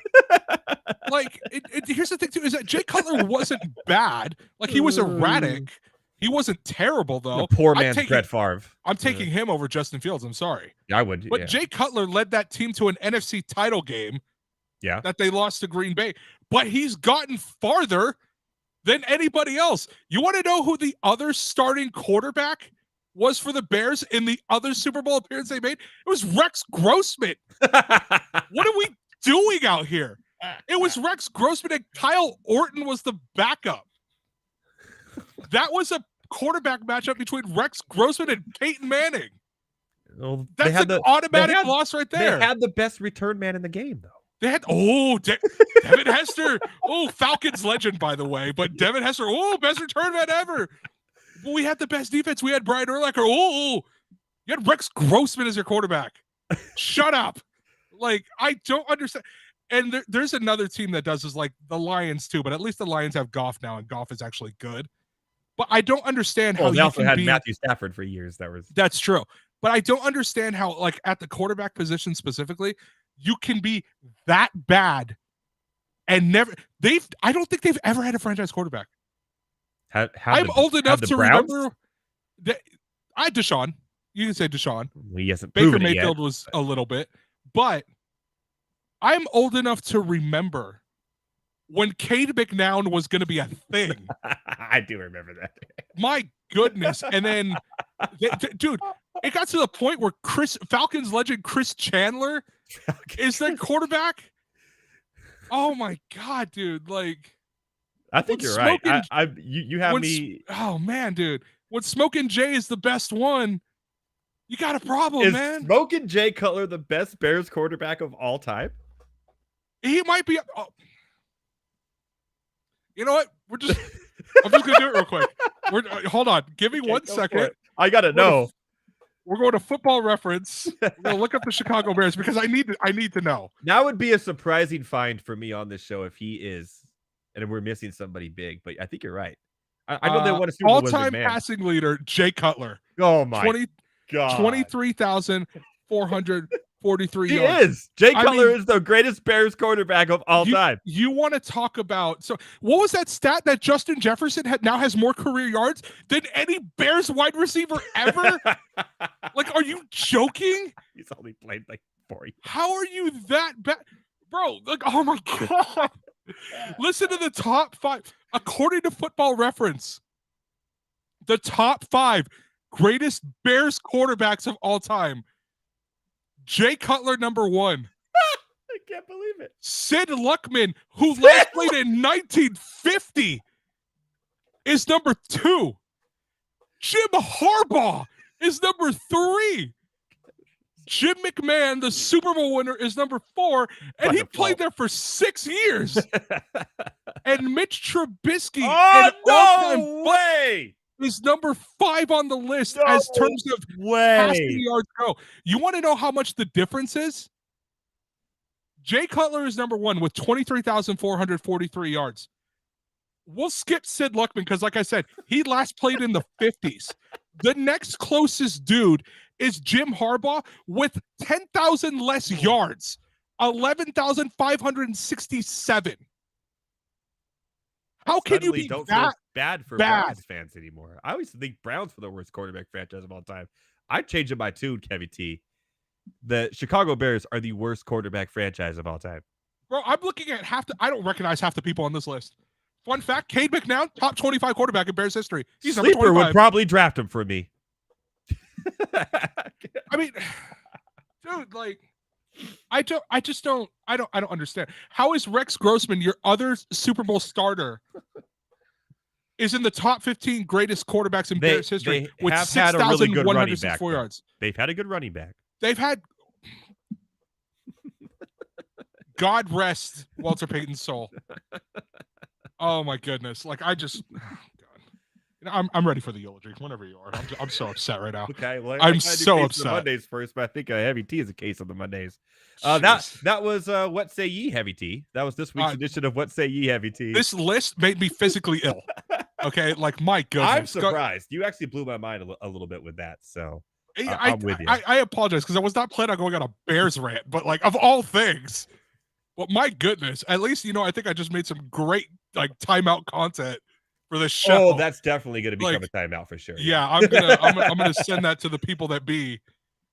Like, here's the thing, too, is that Jay Cutler wasn't bad. Like, he was erratic, He wasn't terrible though. Poor man's Brett Favre. I'm taking him over Justin Fields. I'm sorry. Yeah, I would. But Jay Cutler led that team to an NFC title game. Yeah. That they lost to Green Bay. But he's gotten farther than anybody else. You want to know who the other starting quarterback was for the Bears in the other Super Bowl appearance they made? It was Rex Grossman. What are we doing out here? It was Rex Grossman and Kyle Orton was the backup. That was a quarterback matchup between Rex Grossman and Peyton Manning. Well, That's an automatic loss right there. They had the best return man in the game, though. They had Devin Hester. Oh, Falcons legend, by the way. But Devin Hester, best return man ever. But we had the best defense. We had Brian Urlacher. You had Rex Grossman as your quarterback. Shut up. Like, I don't understand. And there's another team that does this, like the Lions too. But at least the Lions have Goff now, and Goff is actually good. But I don't understand how they also had Matthew Stafford for years. That's true. But I don't understand how, like, at the quarterback position specifically, you can be that bad and never. I don't think they've ever had a franchise quarterback. I'm old enough to remember that I had Deshaun. You can say Deshaun. He hasn't Baker proven it Mayfield yet. was a little bit, but I'm old enough to remember when Cade McNown was going to be a thing. I do remember that. My goodness. And then, dude, it got to the point where Falcons legend Chris Chandler is their quarterback. Oh, my God, dude. Like, I think you're right. You have me. Oh, man, dude. When Smokin' Jay is the best one, you got a problem, man. Is Smokin' Jay Cutler the best Bears quarterback of all time? He might be. You know what? I'm just going to do it real quick. Hold on. Give me 1 second. I got to know. We're going to Football Reference. We're going to look up the Chicago Bears because I need to know. That would be a surprising find for me on this show if he is, and we're missing somebody big. But I think you're right. I know they want to see all-time passing leader Jay Cutler. Oh my God! 23,443 He yards. is. Jay Cutler is the greatest Bears quarterback of all time. You want to talk about what was that stat that Justin Jefferson now has more career yards than any Bears wide receiver ever? Like, are you joking? He's only played like 4 years. How are you that bad? Bro, like, oh my God. Listen to the top 5. According to Football Reference, the top 5 greatest Bears quarterbacks of all time. Jay Cutler, number 1. I can't believe it. Sid Luckman, who last played in 1950, is number 2. Jim Harbaugh is number 3. Jim McMahon, the Super Bowl winner, is number 4, and he played there for 6 years. And Mitch Trubisky, no way, is number 5 on the list as terms of passing yards go. You want to know how much the difference is? Jay Cutler is number 1 with 23,443 yards. We'll skip Sid Luckman because, like I said, he last played in the 50s. The next closest dude is Jim Harbaugh with 10,000 less yards, 11,567. How can you be don't that feel bad for Browns fans anymore? I always think Browns for the worst quarterback franchise of all time. I'd change it by 2, Kevin T. The Chicago Bears are the worst quarterback franchise of all time. Bro, I'm looking at I don't recognize half the people on this list. Fun fact, Cade McNown, top 25 quarterback in Bears history. He's number 25. Would probably draft him for me. I mean, dude, like, I don't understand. How is Rex Grossman, your other Super Bowl starter, is in the top 15 greatest quarterbacks in Bears history with 6,164 yards? They've had a good running back. They've had God rest Walter Payton's soul. Oh my goodness! Like, I just, I'm ready for the eulogy whenever you are. I'm so upset right now. Okay, well, I'm so upset. Mondays first, but I think Heavy T is a case on the Mondays. That was What Say Ye, Heavy T. That was this week's edition of What Say Ye, Heavy T. This list made me physically ill. Okay, like, my goodness. I'm surprised. You actually blew my mind a little bit with that. So I'm with you. I apologize because I was not planning on going on a Bears rant, but, like, of all things. Well, my goodness. At least, I think I just made some great, like, timeout content for the show. Oh, that's definitely going to become a timeout for sure. Yeah, I'm gonna send that to the people that be.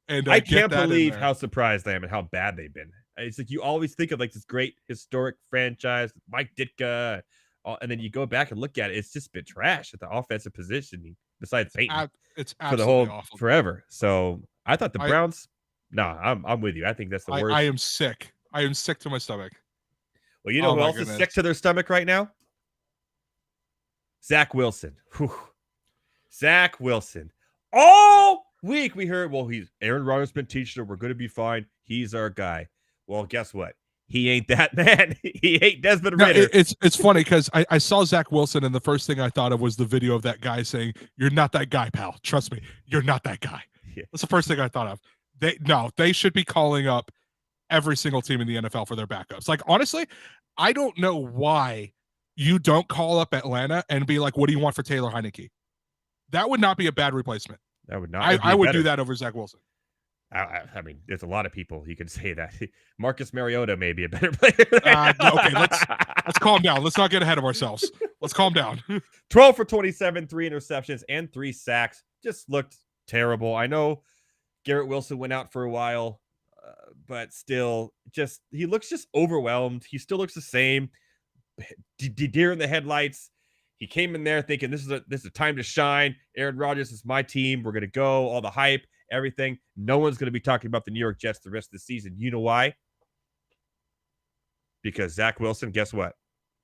And I can't believe how surprised I am and how bad they've been. It's like you always think of like this great historic franchise, Mike Ditka, and then you go back and look at it. It's just been trash at the offensive position. Besides Peyton, it's for the whole awful. forever. So I thought the Browns. I'm with you. I think that's the worst. I am sick. I am sick to my stomach. Well, you know who else is sick to their stomach right now? Zach Wilson. Whew. Zach Wilson. All week we heard, well, Aaron Rodgers been teaching him, we're going to be fine. He's our guy. Well, guess what? He ain't that man. He ain't Desmond Ridder. It's funny because I saw Zach Wilson and the first thing I thought of was the video of that guy saying, "You're not that guy, pal. Trust me, you're not that guy." Yeah. That's the first thing I thought of. They should be calling up every single team in the NFL for their backups. Like, honestly, I don't know why you don't call up Atlanta and be like, "What do you want for Taylor Heineke?" That would not be a bad replacement. That would not. I would do that over Zach Wilson. I mean, there's a lot of people you can say that. Marcus Mariota may be a better player. Okay, let's calm down. Let's not get ahead of ourselves. Let's calm down. 12 for 27, 3 interceptions, and 3 sacks. Just looked terrible. I know Garrett Wilson went out for a while, but still, he looks just overwhelmed. He still looks the same. Deer in the headlights. He came in there thinking this is a time to shine. Aaron Rodgers is my team. We're gonna go. All the hype, everything. No one's gonna be talking about the New York Jets the rest of the season. You know why? Because Zach Wilson, guess what?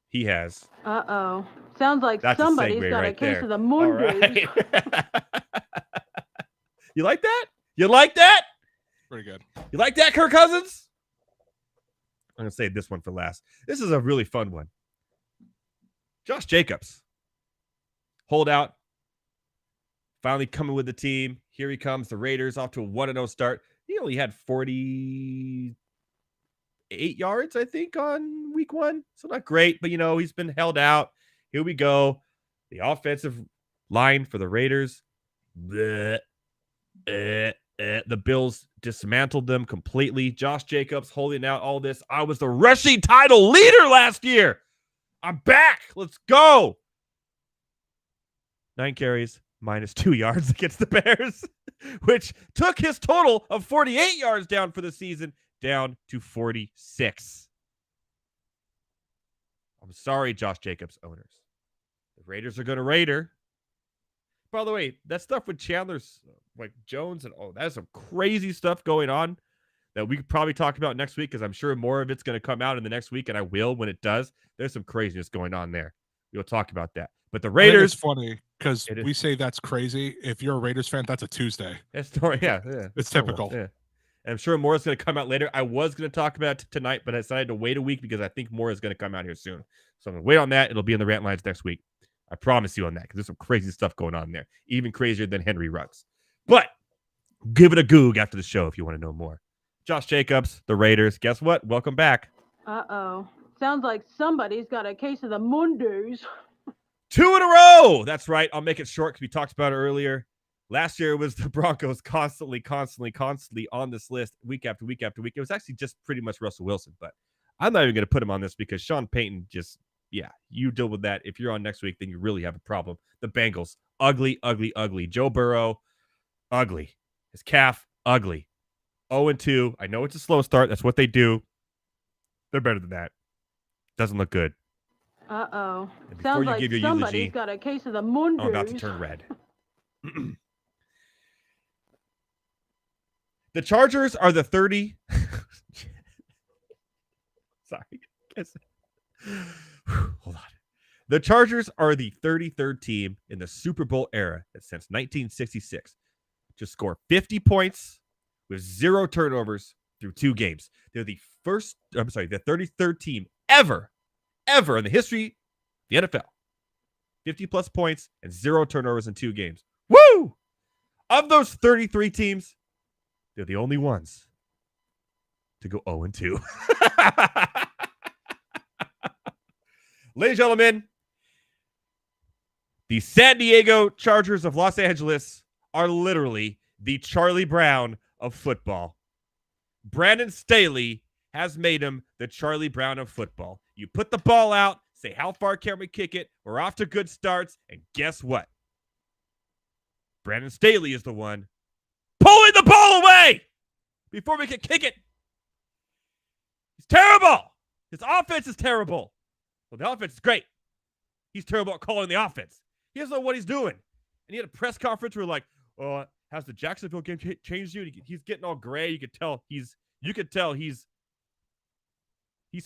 He has. Sounds like somebody's got a case of the moon right. You like that? You like that? Pretty good. You like that, Kirk Cousins? I'm gonna save this one for last. This is a really fun one. Josh Jacobs. Holdout. Finally coming with the team. Here he comes. The Raiders off to a 1-0 start. He only had 48 yards, I think, on week 1. So not great, but, he's been held out. Here we go. The offensive line for the Raiders. The Bills dismantled them completely. Josh Jacobs holding out all this. I was the rushing title leader last year. I'm back. Let's go. 9 carries, -2 yards against the Bears, which took his total of 48 yards down for the season down to 46. I'm sorry, Josh Jacobs owners. The Raiders are going to Raider. By the way, that stuff with Chandler's, like Jones, and that's some crazy stuff going on that we could probably talk about next week because I'm sure more of it's going to come out in the next week, and I will when it does. There's some craziness going on there. We'll talk about that. But the Raiders... It's funny because we say that's crazy. If you're a Raiders fan, that's a Tuesday. Yeah. It's typical. Yeah. And I'm sure more is going to come out later. I was going to talk about it tonight, but I decided to wait a week because I think more is going to come out here soon. So I'm going to wait on that. It'll be in the rant lines next week. I promise you on that because there's some crazy stuff going on there. Even crazier than Henry Ruggs. But give it a goog after the show if you want to know more. Josh Jacobs, the Raiders. Guess what? Welcome back. Sounds like somebody's got a case of the Mondays. 2 in a row. That's right. I'll make it short because we talked about it earlier. Last year it was the Broncos constantly on this list week after week after week. It was actually just pretty much Russell Wilson, but I'm not even going to put him on this because Sean Payton you deal with that. If you're on next week, then you really have a problem. The Bengals, ugly. Joe Burrow, ugly. His calf, ugly. 0-2. I know it's a slow start. That's what they do. They're better than that. Doesn't look good. Sounds like somebody's got a case of the Mondays. I'm about to turn red. The Chargers are the 30. Sorry. Hold on. The Chargers are the 33rd team in the Super Bowl era since 1966 to score 50 points with 0 turnovers through 2 games. They're the 33rd team ever in the history of the NFL. 50-plus points and 0 turnovers in 2 games. Woo! Of those 33 teams, they're the only ones to go 0-2. Ladies and gentlemen, the San Diego Chargers of Los Angeles are literally the Charlie Brown of football. Brandon Staley has made him the Charlie Brown of football. You put the ball out, say, how far can we kick it? We're off to good starts. And guess what? Brandon Staley is the one pulling the ball away before we can kick it. He's terrible. His offense is terrible. Well, the offense is great. He's terrible at calling the offense. He doesn't know what he's doing. And he had a press conference where like, oh, has the Jacksonville game changed you? He's getting all gray. You could tell he's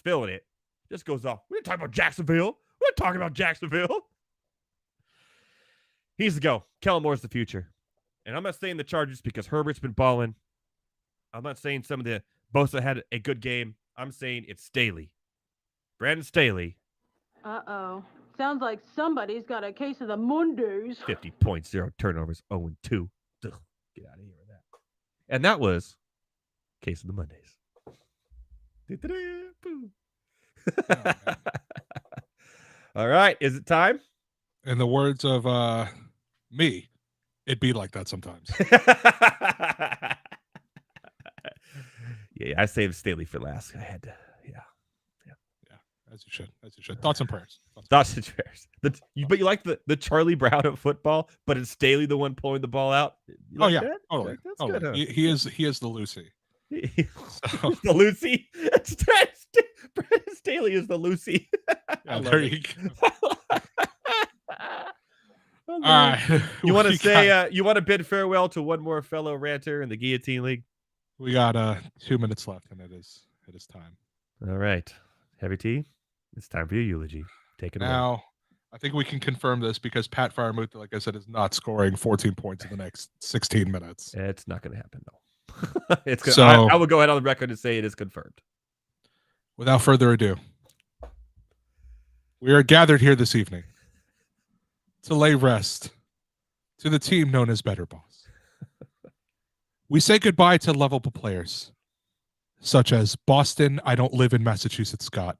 feeling it. Just goes off. We're not talking about Jacksonville. We're not talking about Jacksonville. He's the go. Kellen Moore's the future. And I'm not saying the Chargers because Herbert's been balling. I'm not saying some of the Bosa had a good game. I'm saying it's Staley. Brandon Staley. Uh-oh. Sounds like somebody's got a case of the Mondays. 50 points, 0 turnovers, 0-2. Ugh, get out of here with that. And that was Case of the Mondays. All right. Is it time? In the words of me, it'd be like that sometimes. Yeah, I saved Staley for last. I had to, yeah. As you should. Thoughts and prayers. Thoughts and prayers. But you like the Charlie Brown of football, but it's Staley the one pulling the ball out. You like that? Totally. That's totally. good, huh? He is the Lucy. The Lucy. Brandon Staley is the Lucy. Yeah, there you go. All All right. You want to say you want to bid farewell to one more fellow ranter in the Guillotine League? We got 2 minutes left, and it is time. All right, Heavy T, it's time for your eulogy. Take it away. Now, I think we can confirm this because Pat Freiermuth, like I said, is not scoring 14 points in the next 16 minutes. It's not going to happen, though. It's gonna, So, I will go ahead on the record and say it is confirmed. Without further ado, we are gathered here this evening to lay rest to the team known as Better Boss. We say goodbye to lovable players such as Boston, I don't live in Massachusetts, Scott.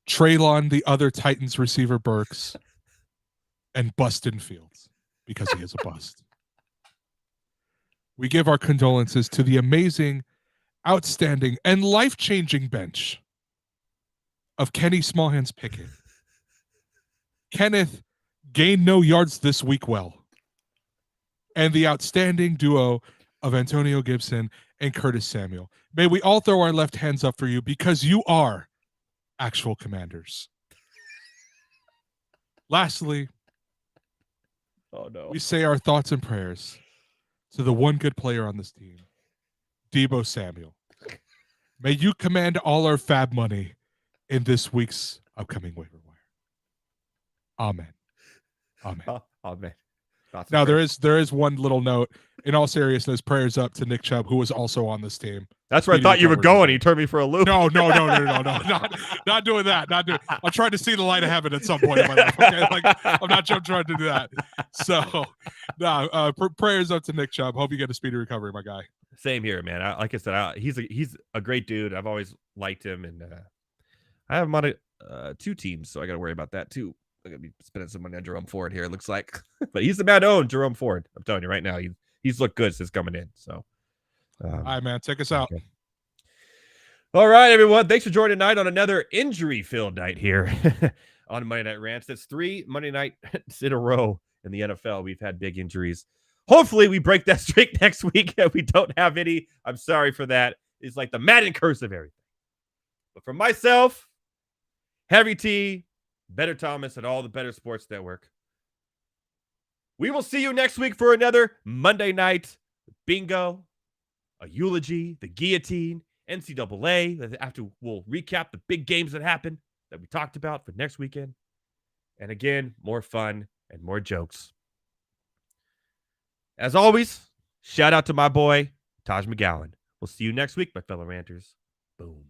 Traylon, the other Titans receiver, Burks, and Bustin Fields, because he is a bust. We give our condolences to the amazing, outstanding, and life-changing bench of Kenny Smallhands Pickett. Kenneth gained no yards this week well. And the outstanding duo of Antonio Gibson and Curtis Samuel. May we all throw our left hands up for you because you are actual commanders. Lastly, we say our thoughts and prayers to the one good player on this team, Deebo Samuel. May you command all our fab money in this week's upcoming waiver wire. Amen. Amen. Amen. Now there is one little note. In all seriousness, prayers up to Nick Chubb, who was also on this team. That's where I thought you were going. You turned me for a loop. No, not doing that. I'm trying to see the light of heaven at some point in my life. Okay, like I'm not trying to do that. So, prayers up to Nick Chubb. Hope you get a speedy recovery, my guy. Same here, man. Like I said, he's a great dude. I've always liked him, and I have him on 2 teams, so I got to worry about that too. I'm gonna be spending some money on Jerome Ford here. It looks like, but he's the man to own, Jerome Ford. I'm telling you right now, he's looked good since coming in. So, all right, man, take us out. Okay. All right, everyone. Thanks for joining tonight on another injury-filled night here on Monday Night Rants. That's 3 Monday nights in a row in the NFL. We've had big injuries. Hopefully, we break that streak next week. If we don't have any, I'm sorry for that. It's like the Madden curse of everything. But for myself, Heavy T, Better Thomas, and all the Better Sports Network, we will see you next week for another Monday night bingo, a eulogy, the guillotine, NCAA. After we'll recap the big games that happened that we talked about for next weekend. And again, more fun and more jokes. As always, shout out to my boy, Taj McGowan. We'll see you next week, my fellow ranters. Boom.